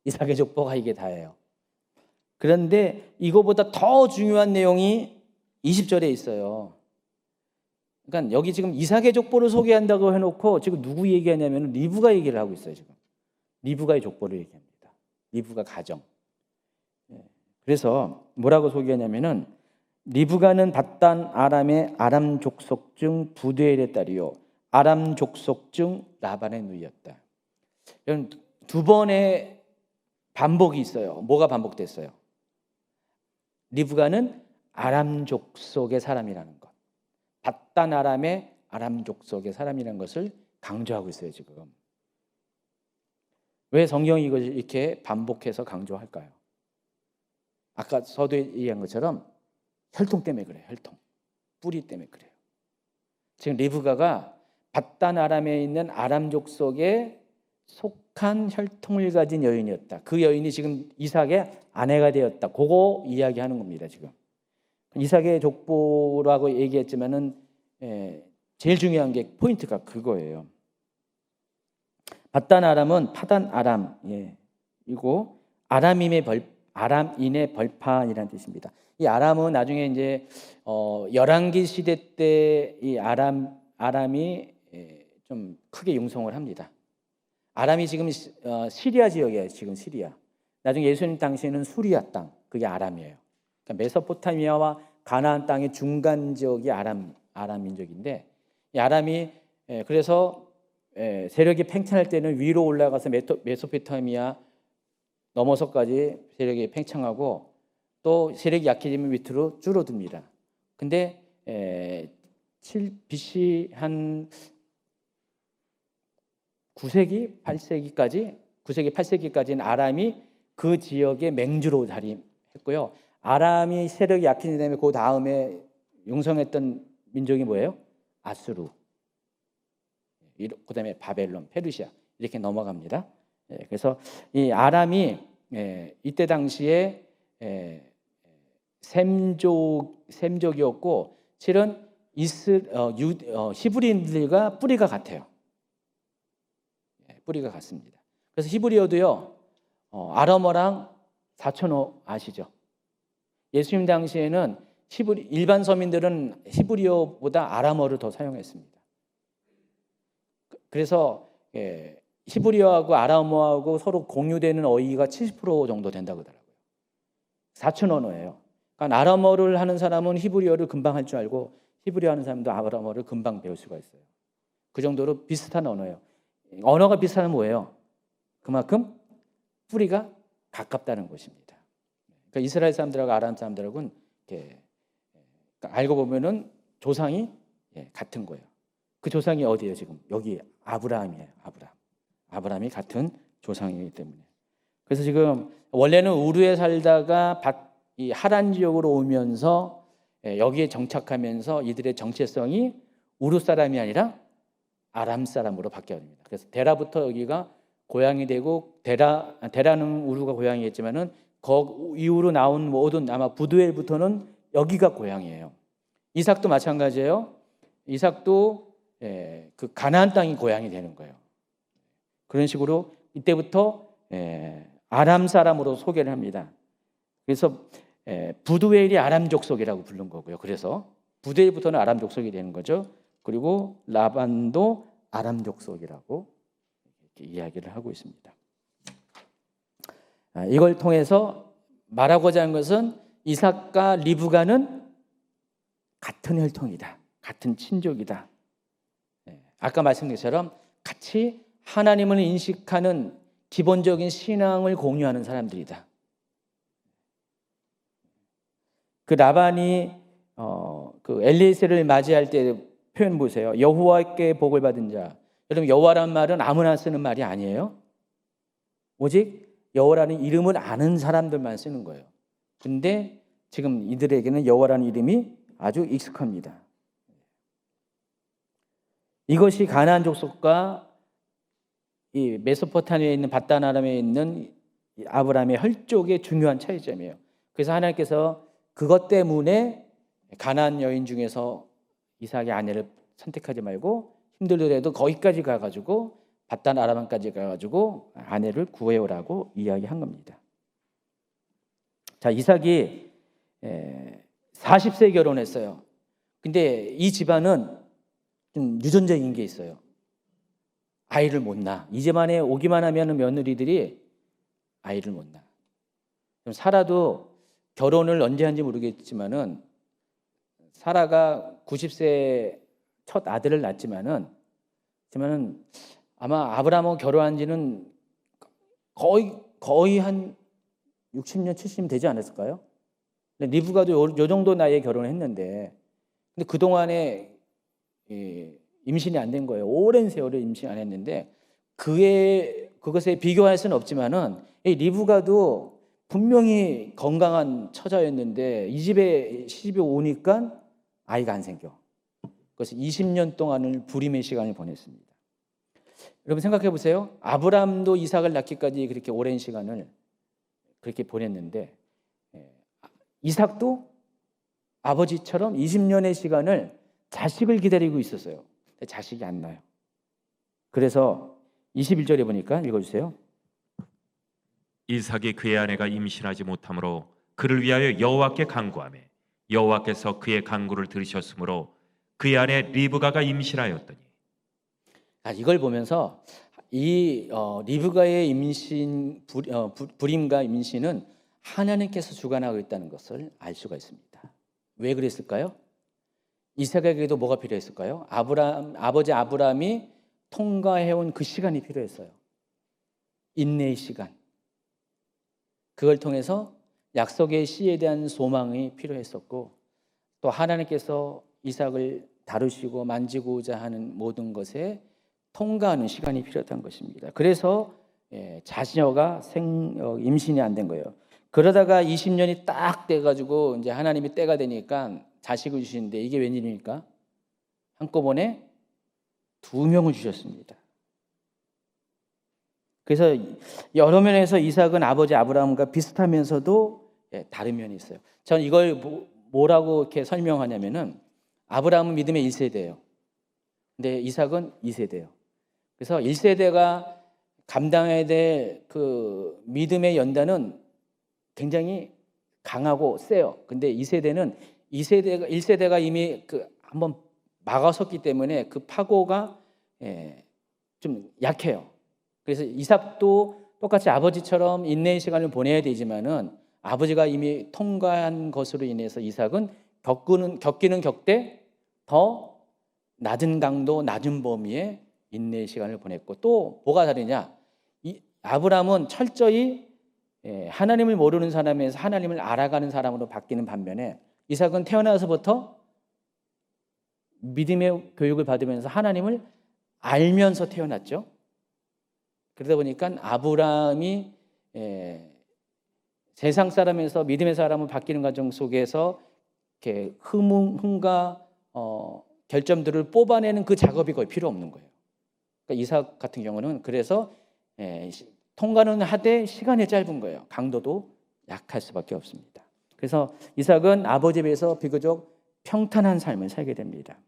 이삭의 족보가 이게 다예요. 그런데 이거보다 더 중요한 내용이 20절에 있어요. 그러니까 여기 지금 이삭의 족보를 소개한다고 해놓고 지금 누구 얘기하냐면 리브가 얘기를 하고 있어요. 지금 리브가의 족보를 얘기합니다. 리브가 가정. 그래서 뭐라고 소개하냐면은 리브가는 밧단 아람의 아람 족속 중 부두엘의 딸이요 아람 족속 중 라반의 누이였다. 이런 두 번의 반복이 있어요. 뭐가 반복됐어요? 리브가는 아람 족속의 사람이라는 것, 밧단 아람의 아람 족속의 사람이라는 것을 강조하고 있어요. 지금 왜 성경이 이걸 이렇게 반복해서 강조할까요? 아까 서두에 얘기한 것처럼 혈통 때문에 그래요. 혈통, 뿌리 때문에 그래요. 지금 리브가가 밧단 아람에 있는 아람 족속에 속한 혈통을 가진 여인이었다. 그 여인이 지금 이삭의 아내가 되었다. 그거 이야기하는 겁니다. 지금 이삭의 족보라고 얘기했지만은 제일 중요한 게 포인트가 그거예요. 밧단 아람은 파단 아람, 이고 아람인의 벌판이라는 뜻입니다. 이 아람은 나중에 이제 열왕기 시대 때 이 아람이 좀 크게 융성을 합니다. 아람이 지금 시리아 지역이에요. 지금 시리아. 나중에 예수님 당시에는 수리아 땅, 그게 아람이에요. 그러니까 메소포타미아와 가나안 땅의 중간 지역이 아람 민족인데 이 아람이 그래서 세력이 팽창할 때는 위로 올라가서 메소포타미아 넘어서까지 세력이 팽창하고 또 세력이 약해지면 밑으로 줄어듭니다. 근데 BC 한 9세기, 8세기까지는 아람이 그 지역의 맹주로 자리했고요. 아람이 세력이 약해진 다음에 그 다음에 융성했던 민족이 뭐예요? 아수르. 그 다음에 바벨론, 페르시아 이렇게 넘어갑니다. 그래서 이 아람이 이때 당시에 셈족이었고 실은 히브리인들과 뿌리가 같아요. 뿌리가 같습니다. 그래서 히브리어도요 아람어랑 사천어 아시죠? 예수님 당시에는 일반 서민들은 히브리어보다 아람어를 더 사용했습니다. 그래서 히브리어하고 아람어하고 서로 공유되는 어휘가 70% 정도 된다고 하더라고요. 사천 언어예요. 그러니까 아람어를 하는 사람은 히브리어를 금방 할 줄 알고 히브리어 하는 사람도 아람어를 금방 배울 수가 있어요. 그 정도로 비슷한 언어예요. 언어가 비슷하면 뭐예요? 그만큼 뿌리가 가깝다는 것입니다. 그러니까 이스라엘 사람들하고 아람 사람들하고는 알고 보면은 조상이 같은 거예요. 그 조상이 어디예요? 지금 여기 아브라함이에요. 아브라함이 같은 조상이기 때문에. 그래서 지금 원래는 우르에 살다가 이 하란 지역으로 오면서 여기에 정착하면서 이들의 정체성이 우르 사람이 아니라 아람 사람으로 바뀌어갑니다. 그래서 데라부터 여기가 고향이 되고 데라는 우르가 고향이겠지만은 그 이후로 나온 모든 아마 부두엘부터는 여기가 고향이에요. 이삭도 마찬가지예요. 이삭도 그 가나안 땅이 고향이 되는 거예요. 그런 식으로 이때부터 아람 사람으로 소개를 합니다. 그래서 부두엘이 아람 족속이라고 부른 거고요. 그래서 부두엘부터는 아람 족속이 되는 거죠. 그리고 라반도 아람 족속이라고 이렇게 이야기를 하고 있습니다. 이걸 통해서 말하고자 하는 것은 이삭과 리브가는 같은 혈통이다. 같은 친족이다. 아까 말씀드린 것처럼 같이 하나님을 인식하는 기본적인 신앙을 공유하는 사람들이다. 그 라반이 그 엘리에셀을 맞이할 때 표현 보세요. 여호와께 복을 받은 자. 여러분 여호와라는 말은 아무나 쓰는 말이 아니에요. 오직 여호와라는 이름을 아는 사람들만 쓰는 거예요. 근데 지금 이들에게는 여호와라는 이름이 아주 익숙합니다. 이것이 가나안 족속과 이 메소포타미아에 있는 밧단 아람에 있는 아브라함의 혈족의 중요한 차이점이에요. 그래서 하나님께서 그것 때문에 가나안 여인 중에서 이삭의 아내를 선택하지 말고 힘들더라도 거기까지 가가지고 바단 아람까지 가가지고 아내를 구해오라고 이야기한 겁니다. 자, 이삭이 40세에 결혼했어요. 근데 이 집안은 좀 유전적인 게 있어요. 아이를 못 낳아. 이 집안에 오기만 하면 며느리들이 아이를 못 낳아. 좀 사라도 결혼을 언제 한지 모르겠지만은 사라가 90세 첫 아들을 낳았지만은 아마 아브라함하고 결혼한 지는 거의 한 60년, 70년 되지 않았을까요? 리브가도 요 정도 나이에 결혼했는데, 근데 그동안에 임신이 안 된 거예요. 오랜 세월을 임신 안 했는데, 그것에 비교할 수는 없지만은, 이 리브가도 분명히 건강한 처자였는데, 이 집에 시집이 오니까 아이가 안 생겨. 그래서 20년 동안을 불임의 시간을 보냈습니다. 여러분 생각해 보세요. 아브라함도 이삭을 낳기까지 그렇게 오랜 시간을 그렇게 보냈는데, 이삭도 아버지처럼 20년의 시간을 자식을 기다리고 있었어요. 근데 자식이 안 나요. 그래서 21절에 보니까 읽어주세요. 이삭이 그의 아내가 임신하지 못하므로 그를 위하여 여호와께 간구하며 여호와께서 그의 간구를 들으셨으므로 그의 아내 리브가가 임신하였더니. 이걸 보면서 이 리브가의 임신, 불임과 임신은 하나님께서 주관하고 있다는 것을 알 수가 있습니다. 왜 그랬을까요? 이삭에게도 뭐가 필요했을까요? 아버지 아브라함이 통과해온 그 시간이 필요했어요. 인내의 시간. 그걸 통해서 약속의 씨에 대한 소망이 필요했었고, 또 하나님께서 이삭을 다루시고 만지고자 하는 모든 것에 통과하는 시간이 필요했던 것입니다. 그래서 자녀가 임신이 안 된 거예요. 그러다가 20년이 딱 돼가지고 이제 하나님이 때가 되니까 자식을 주시는데, 이게 웬일입니까? 한꺼번에 2명을 주셨습니다. 그래서 여러 면에서 이삭은 아버지 아브라함과 비슷하면서도 다른 면이 있어요. 저는 이걸 뭐라고 이렇게 설명하냐면은, 아브라함은 믿음의 1세대예요. 근데 이삭은 2세대예요. 그래서 1세대가 감당해야 될 그 믿음의 연단은 굉장히 강하고 세요. 근데 1세대가 이미 한번 막아섰기 때문에 그 파고가 좀 약해요. 그래서 이삭도 똑같이 아버지처럼 인내의 시간을 보내야 되지만은, 아버지가 이미 통과한 것으로 인해서 이삭은 겪기는 겪되 더 낮은 강도, 낮은 범위의 인내의 시간을 보냈고, 또 뭐가 다르냐? 아브라함은 철저히 하나님을 모르는 사람에서 하나님을 알아가는 사람으로 바뀌는 반면에, 이삭은 태어나서부터 믿음의 교육을 받으면서 하나님을 알면서 태어났죠. 그러다 보니까 아브라함이 세상 사람에서 믿음의 사람으로 바뀌는 과정 속에서 이렇게 흠과 결점들을 뽑아내는 그 작업이 거의 필요 없는 거예요. 그러니까 이삭 같은 경우는 그래서 통과는 하되 시간이 짧은 거예요. 강도도 약할 수밖에 없습니다. 그래서 이삭은 아버지에 비해서 비교적 평탄한 삶을 살게 됩니다.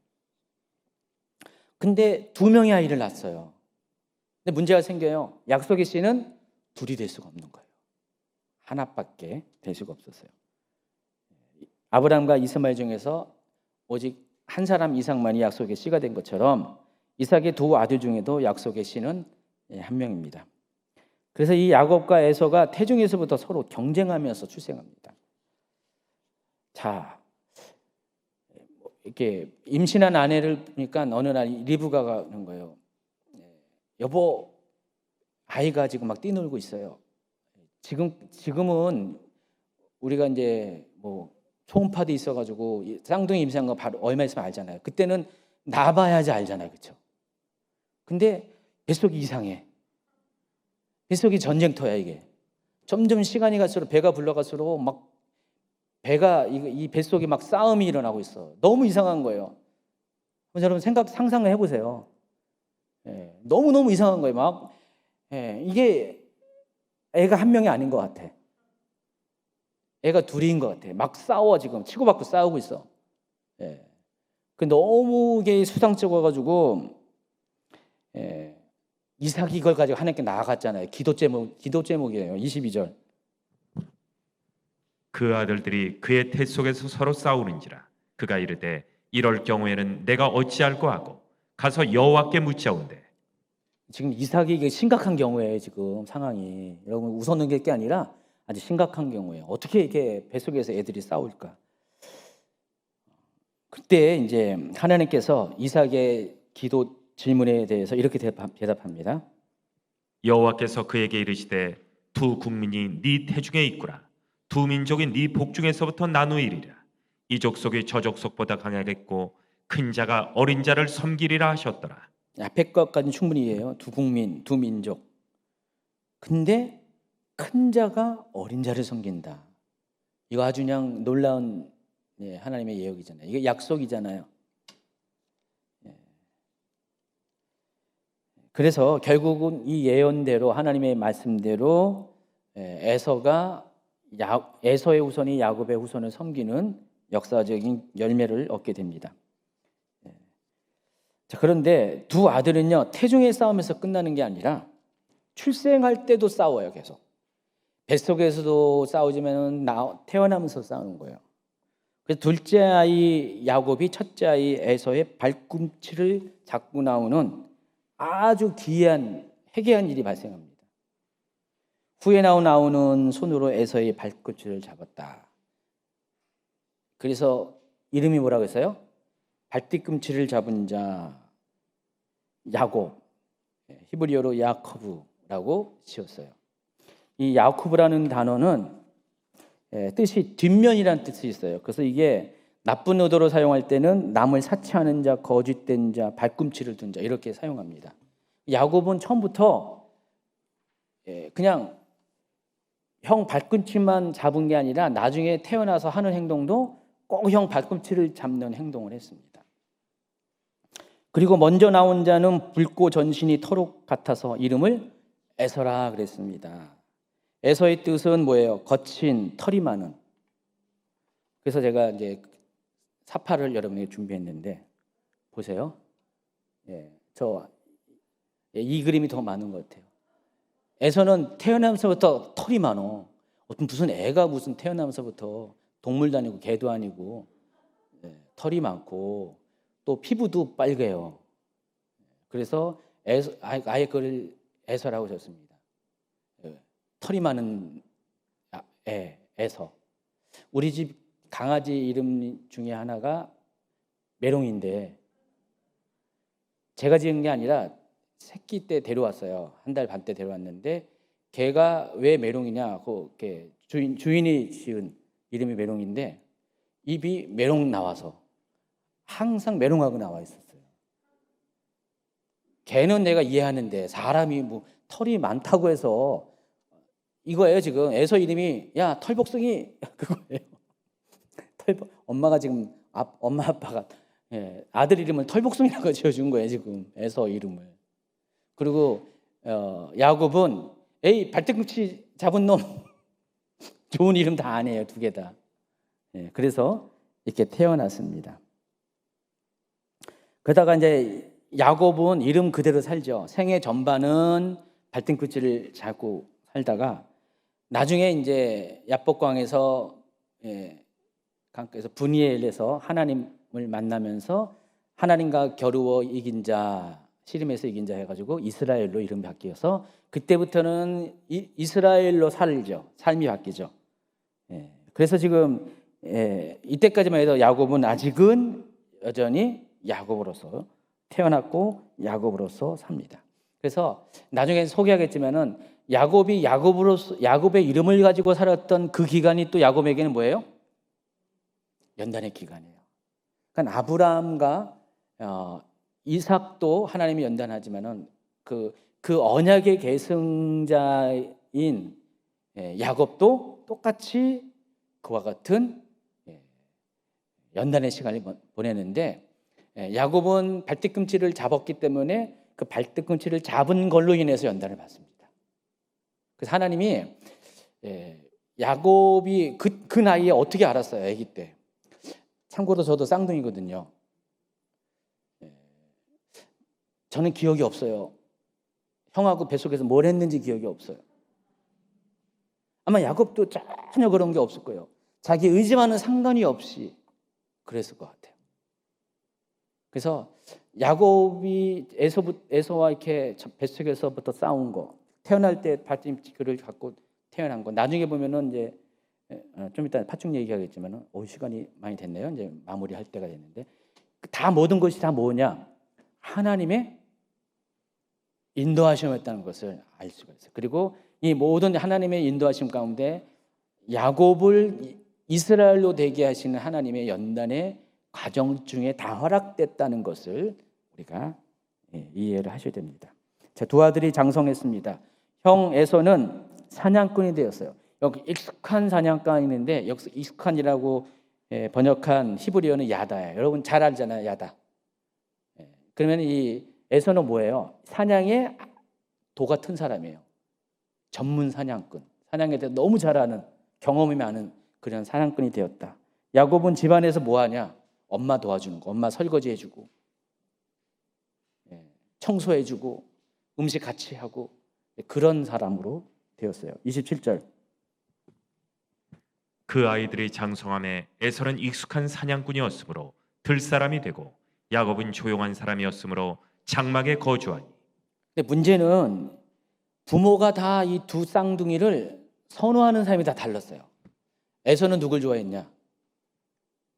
근데 2명의 아이를 낳았어요. 근데 문제가 생겨요. 약속의 씨는 둘이 될 수가 없는 거예요. 하나밖에 될 수가 없었어요. 아브라함과 이스마엘 중에서 오직 한 사람 이상만이 약속의 씨가 된 것처럼, 이삭의 2 아들 중에도 약속의 씨는 1명입니다. 그래서 이 야곱과 에서가 태중에서부터 서로 경쟁하면서 출생합니다. 자, 이렇게 임신한 아내를 보니까 어느 날 리브가가 그런 거예요. 여보, 아이가 지금 막 뛰놀고 있어요. 지금은 우리가 이제 뭐 초음파도 있어가지고 쌍둥이 임신한 거 바로 얼마 있으면 알잖아요. 그때는 나봐야지 알잖아요, 그렇죠? 근데 뱃속이 이상해. 뱃속이 전쟁터야 이게. 점점 시간이 갈수록 배가 불러갈수록 막 이 뱃속에 막 싸움이 일어나고 있어. 너무 이상한 거예요. 여러분 상상을 해보세요. 너무 이상한 거예요. 막 이게 애가 1명이 아닌 것 같아. 애가 2인 것 같아. 막 싸워 지금 치고받고 싸우고 있어. 그 너무 이게 수상쩍어가지고 이삭이 이걸 가지고 하나님께 나아갔잖아요. 기도 제목이에요. 22절. 그 아들들이 그의 태 속에서 서로 싸우는지라 그가 이르되 이럴 경우에는 내가 어찌할꼬 하고 가서 여호와께 묻자온대. 지금 이삭이 이게 심각한 경우예요. 지금 상황이. 여러분 웃어는 게 아니라 아주 심각한 경우예요. 어떻게 이렇게 뱃속에서 애들이 싸울까? 그때 이제 하나님께서 이삭의 기도 질문에 대해서 이렇게 대답합니다. 여호와께서 그에게 이르시되 두 국민이 네 태중에 있구나. 두 민족이 네 복중에서부터 나누이리라. 이 족속이 저 족속보다 강하겠고 큰 자가 어린 자를 섬기리라 하셨더라. 앞에 것까지는 충분히 이해해요. 두 국민, 두 민족. 근데 큰 자가 어린 자를 섬긴다. 이거 아주 그냥 놀라운 하나님의 예언이잖아요. 이게 약속이잖아요. 그래서 결국은 이 예언대로 하나님의 말씀대로 에서의 후손이 야곱의 후손을 섬기는 역사적인 열매를 얻게 됩니다. 자, 그런데 두 아들은요, 태중의 싸움에서 끝나는 게 아니라 출생할 때도 싸워요. 계속 뱃속에서도 싸우지만 태어나면서 싸우는 거예요. 그래서 둘째 아이 야곱이 첫째 아이 에서의 발꿈치를 잡고 나오는 아주 기이한 해괴한 일이 발생합니다. 후에 나오는 손으로 에서의 발꿈치를 잡았다. 그래서 이름이 뭐라고 했어요? 발뒤꿈치를 잡은 자 야곱, 히브리어로 야코브라고 지었어요. 이 야코브라는 단어는 뜻이 뒷면이라는 뜻이 있어요. 그래서 이게 나쁜 의도로 사용할 때는 남을 사치하는 자, 거짓된 자, 발꿈치를 둔 자 이렇게 사용합니다. 야곱은 처음부터 그냥 형 발꿈치만 잡은 게 아니라 나중에 태어나서 하는 행동도 꼭 형 발꿈치를 잡는 행동을 했습니다. 그리고 먼저 나온 자는 붉고 전신이 털옷 같아서 이름을 에서라 그랬습니다. 에서의 뜻은 뭐예요? 거친 털이 많은. 그래서 제가 이제 사파를 여러분에게 준비했는데 보세요. 이 그림이 더 많은 것 같아요. 에서는 태어나면서부터 털이 많어. 무슨 애가 무슨 태어나면서부터 동물도 아니고 개도 아니고 털이 많고 또 피부도 빨개요. 그래서 아예 그걸 에서라고 줬습니다. 털이 많은 에서. 우리 집 강아지 이름 중에 하나가 메롱인데 제가 지은 게 아니라 새끼 때 데려왔어요. 한 달 반 때 데려왔는데 걔가 왜 메롱이냐? 주인이 지은 이름이 메롱인데 입이 메롱 나와서 항상 메롱하고 나와 있었어요. 걔는 내가 이해하는데 사람이 뭐 털이 많다고 해서 이거예요. 지금 에서 이름이 야 털복숭이 그거예요. 엄마가 지금 엄마 아빠가 아들 이름을 털복숭이라고 지어준 거예요. 지금 에서 이름을. 그리고 야곱은 에이 발뒤꿈치 잡은 놈 좋은 이름 다 안 해요. 두 개 다. 그래서 이렇게 태어났습니다. 그러다가 이제 야곱은 이름 그대로 살죠. 생애 전반은 발등꿈치를 잡고 살다가 나중에 이제 야복강에서 강가에서 분이엘에서 하나님을 만나면서 하나님과 겨루어 이긴 자, 씨름에서 이긴 자 해가지고 이스라엘로 이름이 바뀌어서 그때부터는 이스라엘로 살죠. 삶이 바뀌죠. 그래서 지금 이때까지만 해도 야곱은 아직은 여전히 야곱으로서 태어났고 야곱으로서 삽니다. 그래서 나중에 소개하겠지만은 야곱의 이름을 가지고 살았던 그 기간이 또 야곱에게는 뭐예요? 연단의 기간이에요. 그러니까 아브라함과 이삭도 하나님이 연단하지만은 그 언약의 계승자인 야곱도 똑같이 그와 같은 연단의 시간을 보내는데 야곱은 발뒤꿈치를 잡았기 때문에 그 발뒤꿈치를 잡은 걸로 인해서 연단을 받습니다. 그래서 하나님이 야곱이 그 나이에 어떻게 알았어요? 아기 때. 참고로 저도 쌍둥이거든요. 저는 기억이 없어요. 형하고 뱃속에서 뭘 했는지 기억이 없어요. 아마 야곱도 전혀 그런 게 없을 거예요. 자기 의지와는 상관이 없이 그랬을 것 같아요. 그래서 야곱이 에서와 이렇게 뱃속에서부터 싸운 거, 태어날 때 발등줄을 갖고 태어난 거, 나중에 보면은 이제 좀 이따 파충 얘기하겠지만은 시간이 많이 됐네요. 이제 마무리할 때가 됐는데 다 모든 것이 다 뭐냐? 하나님의 인도하심이었다는 것을 알 수가 있어요. 그리고 이 모든 하나님의 인도하심 가운데 야곱을 이스라엘로 되게 하시는 하나님의 연단의 과정 중에 다 허락됐다는 것을 우리가 이해를 하셔야 됩니다. 자, 두 아들이 장성했습니다. 형 에서는 사냥꾼이 되었어요. 여기 익숙한 사냥꾼인데 여기서 익숙한이라고 번역한 히브리어는 야다예요. 여러분 잘 알잖아요, 야다. 그러면 이 에서는 뭐예요? 사냥의 도 같은 사람이에요. 전문 사냥꾼. 사냥에 대해 너무 잘 아는, 경험이 많은 그런 사냥꾼이 되었다. 야곱은 집안에서 뭐 하냐? 엄마 도와주는 거. 엄마 설거지 해주고, 청소해주고, 음식 같이 하고, 그런 사람으로 되었어요. 27절. 그 아이들이 장성함에 에서는 익숙한 사냥꾼이었으므로 들사람이 되고 야곱은 조용한 사람이었으므로 장막에 거주하니. 근데 문제는 부모가 다 이 두 쌍둥이를 선호하는 사람이 다 달랐어요. 에서는 누굴 좋아했냐?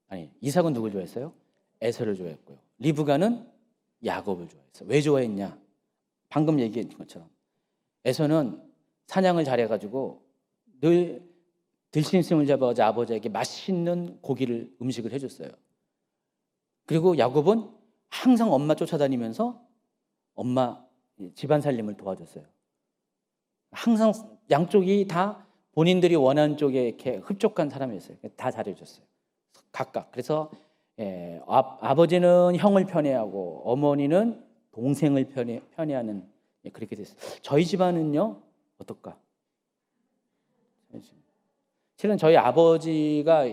아니, 이삭은 누굴 좋아했어요? 에서를 좋아했고요. 리브가는 야곱을 좋아했어요. 왜 좋아했냐? 방금 얘기한 것처럼 에서는 사냥을 잘해가지고 늘 들짐승을 잡아가지고 아버지에게 맛있는 음식을 해줬어요. 그리고 야곱은 항상 엄마 쫓아다니면서 엄마 집안 살림을 도와줬어요. 항상 양쪽이 다 본인들이 원하는 쪽에 이렇게 흡족한 사람이었어요. 다 잘해줬어요. 각각. 그래서 아버지는 형을 편애하고 어머니는 동생을 편애하는 그렇게 됐어요. 저희 집안은요 어떨까? 실은 저희 아버지가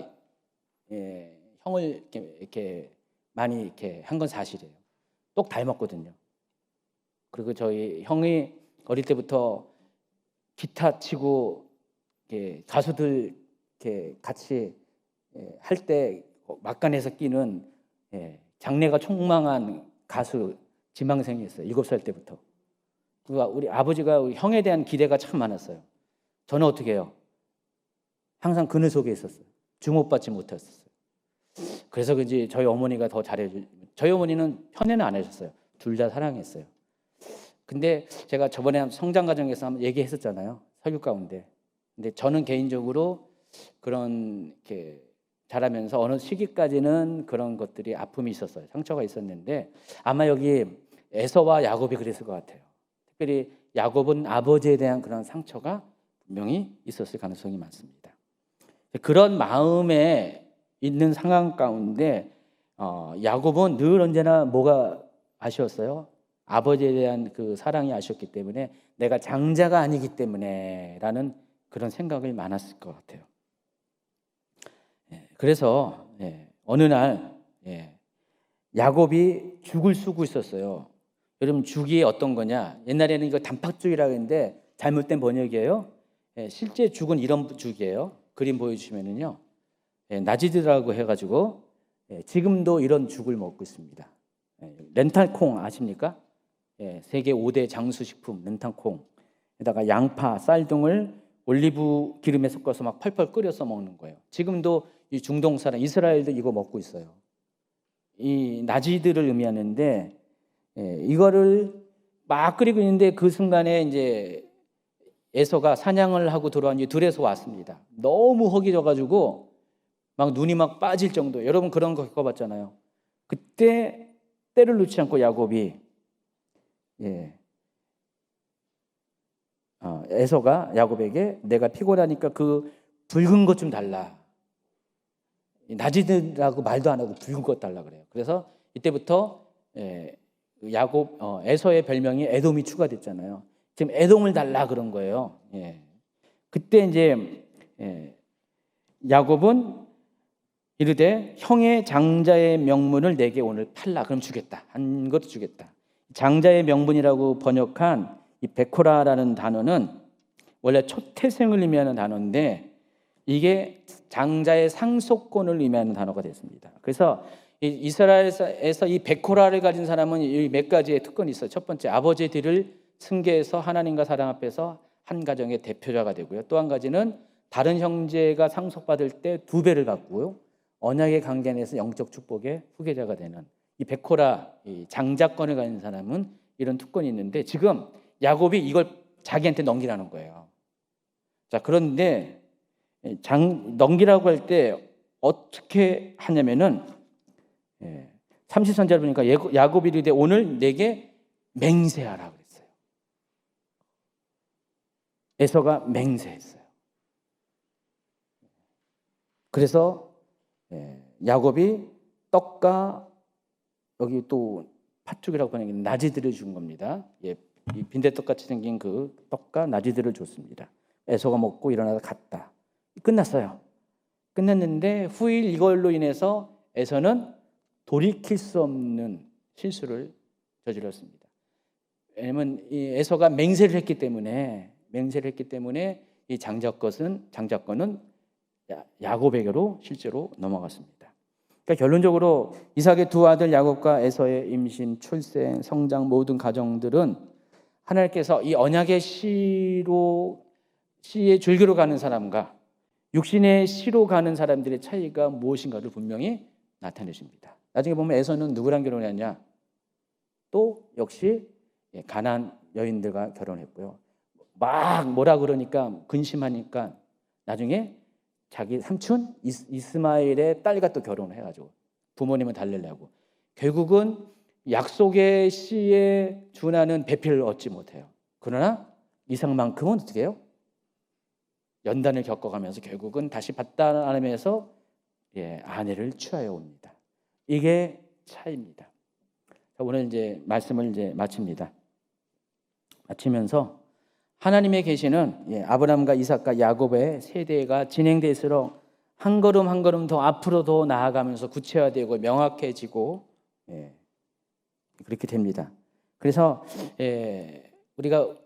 형을 이렇게 많이 이렇게 한 건 사실이에요. 똑 닮았거든요. 그리고 저희 형이 어릴 때부터 기타 치고 가수들 이렇게 같이 할 때 막간에서 끼는 장래가 촉망한 가수 지망생이었어요. 7살 때부터. 우리 아버지가 우리 형에 대한 기대가 참 많았어요. 저는 어떻게 해요? 항상 그늘 속에 있었어요. 주목받지 못했었어요. 그래서 그런지 저희 어머니가 더 잘해주고, 저희 어머니는 편애는 안 하셨어요. 둘 다 사랑했어요. 근데 제가 저번에 성장 과정에서 한번 얘기했었잖아요. 설교 가운데. 근데 저는 개인적으로 그런 이렇게 자라면서 어느 시기까지는 그런 것들이 아픔이 있었어요. 상처가 있었는데 아마 여기 에서와 야곱이 그랬을 것 같아요. 특별히 야곱은 아버지에 대한 그런 상처가 분명히 있었을 가능성이 많습니다. 그런 마음에 있는 상황 가운데 야곱은 늘 언제나 뭐가 아쉬웠어요? 아버지에 대한 그 사랑이 아쉬웠기 때문에 내가 장자가 아니기 때문에 라는 그런 생각이 많았을 것 같아요. 그래서 어느 날 야곱이 죽을 쓰고 있었어요. 여러분 죽이 어떤 거냐? 옛날에는 이거 단팥죽이라고 했는데 잘못된 번역이에요. 실제 죽은 이런 죽이에요. 그림 보여주시면은요, 나지드라고 해가지고 지금도 이런 죽을 먹고 있습니다. 렌탈콩 아십니까? 세계 5대 장수식품 렌탈콩에다가 양파, 쌀 등을 올리브 기름에 섞어서 막 펄펄 끓여서 먹는 거예요. 지금도 이 중동 사람 이스라엘도 이거 먹고 있어요. 이 나지드를 의미하는데 이거를 막 끓이고 있는데 그 순간에 이제 에서가 사냥을 하고 들어왔는지 들에서 왔습니다. 너무 허기져가지고 막 눈이 막 빠질 정도. 여러분 그런 거 겪어봤잖아요. 그때 때를 놓지 않고 야곱이 에서가 야곱에게 내가 피곤하니까 그 붉은 것 좀 달라. 나지드라고 말도 안 하고 붉은 것 달라 그래요. 그래서 이때부터 에서의 별명이 에돔이 추가됐잖아요. 지금 에돔을 달라 그런 거예요. 그때 이제 야곱은 이르되 형의 장자의 명분을 내게 오늘 팔라. 그럼 주겠다. 한 것도 주겠다. 장자의 명분이라고 번역한 이 베코라라는 단어는 원래 초태생을 의미하는 단어인데 이게 장자의 상속권을 의미하는 단어가 됐습니다. 그래서 이스라엘에서 이 베코라를 가진 사람은 이 몇 가지의 특권이 있어요. 첫 번째, 아버지의 뒤를 승계해서 하나님과 사랑 앞에서 한 가정의 대표자가 되고요. 또 한 가지는 다른 형제가 상속받을 때 2배를 받고요. 언약의 관계 내에서 영적 축복의 후계자가 되는 이 베코라, 이 장자권을 가진 사람은 이런 특권이 있는데 지금 야곱이 이걸 자기한테 넘기라는 거예요. 자, 그런데 넘기라고 할 때 어떻게 하냐면은 30선자를 보니까 야곱이 이르되 오늘 내게 맹세하라 그랬어요. 에서가 맹세했어요. 그래서 야곱이 떡과 여기 또 팥죽이라고 하는 게 나지들을 준 겁니다. 이 빈대떡같이 생긴 그 떡과 나지들을 줬습니다. 에서가 먹고 일어나서 갔다. 끝났어요. 끝났는데 후일 이걸로 인해서 에서는 돌이킬 수 없는 실수를 저질렀습니다. 왜냐하면 이 에서가 맹세를 했기 때문에 이 장자권은 야곱에게로 실제로 넘어갔습니다. 그러니까 결론적으로 이삭의 2 아들 야곱과 에서의 임신, 출생, 성장 모든 가정들은 하나님께서 이 언약의 씨의 줄기로 가는 사람과 육신의 씨로 가는 사람들의 차이가 무엇인가를 분명히 나타내 줍니다. 나중에 보면 에서는 누구랑 결혼했냐? 또 역시 가나안 여인들과 결혼했고요. 막 뭐라 그러니까 근심하니까 나중에 자기 삼촌 이스마엘의 딸과 또 결혼을 해가지고 부모님은 달래려고 결국은 약속의 씨에 준하는 배필을 얻지 못해요. 그러나 이삭만큼은 어떻게 해요? 연단을 겪어가면서 결국은 다시 밧단아람에서 아내를 취하여 옵니다. 이게 차이입니다. 오늘 이제 말씀을 이제 마칩니다. 마치면서 하나님의 계시는 아브라함과 이삭과 야곱의 세대가 진행될수록 한 걸음 한 걸음 더 앞으로 더 나아가면서 구체화되고 명확해지고 그렇게 됩니다. 그래서 우리가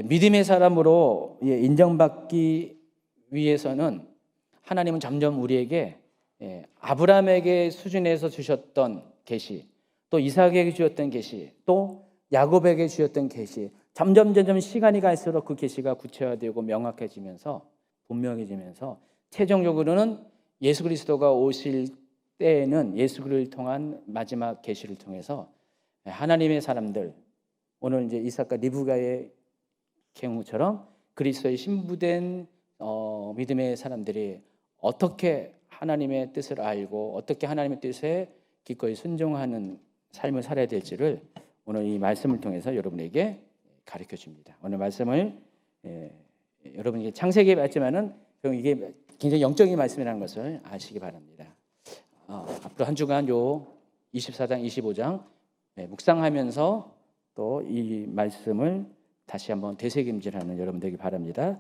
믿음의 사람으로 인정받기 위해서는 하나님은 점점 우리에게 아브라함에게 수준에서 주셨던 계시, 또 이삭에게 주셨던 계시, 또 야곱에게 주셨던 계시, 점점 시간이 갈수록 그 계시가 구체화되고 명확해지면서 분명해지면서 최종적으로는 예수 그리스도가 오실 때에는 예수 그리스도를 통한 마지막 계시를 통해서 하나님의 사람들, 오늘 이제 이삭과 리브가의 경우처럼 그리스도의 신부된 믿음의 사람들이 어떻게 하나님의 뜻을 알고 어떻게 하나님의 뜻에 기꺼이 순종하는 삶을 살아야 될지를 오늘 이 말씀을 통해서 여러분에게 가르쳐 줍니다. 오늘 말씀을 여러분이 창세기에 봤지만은 이게 굉장히 영적인 말씀이라는 것을 아시기 바랍니다. 앞으로 한 주간 요 24장, 25장 묵상하면서 또 이 말씀을 다시 한번 되새김질하는 여러분 되기 바랍니다.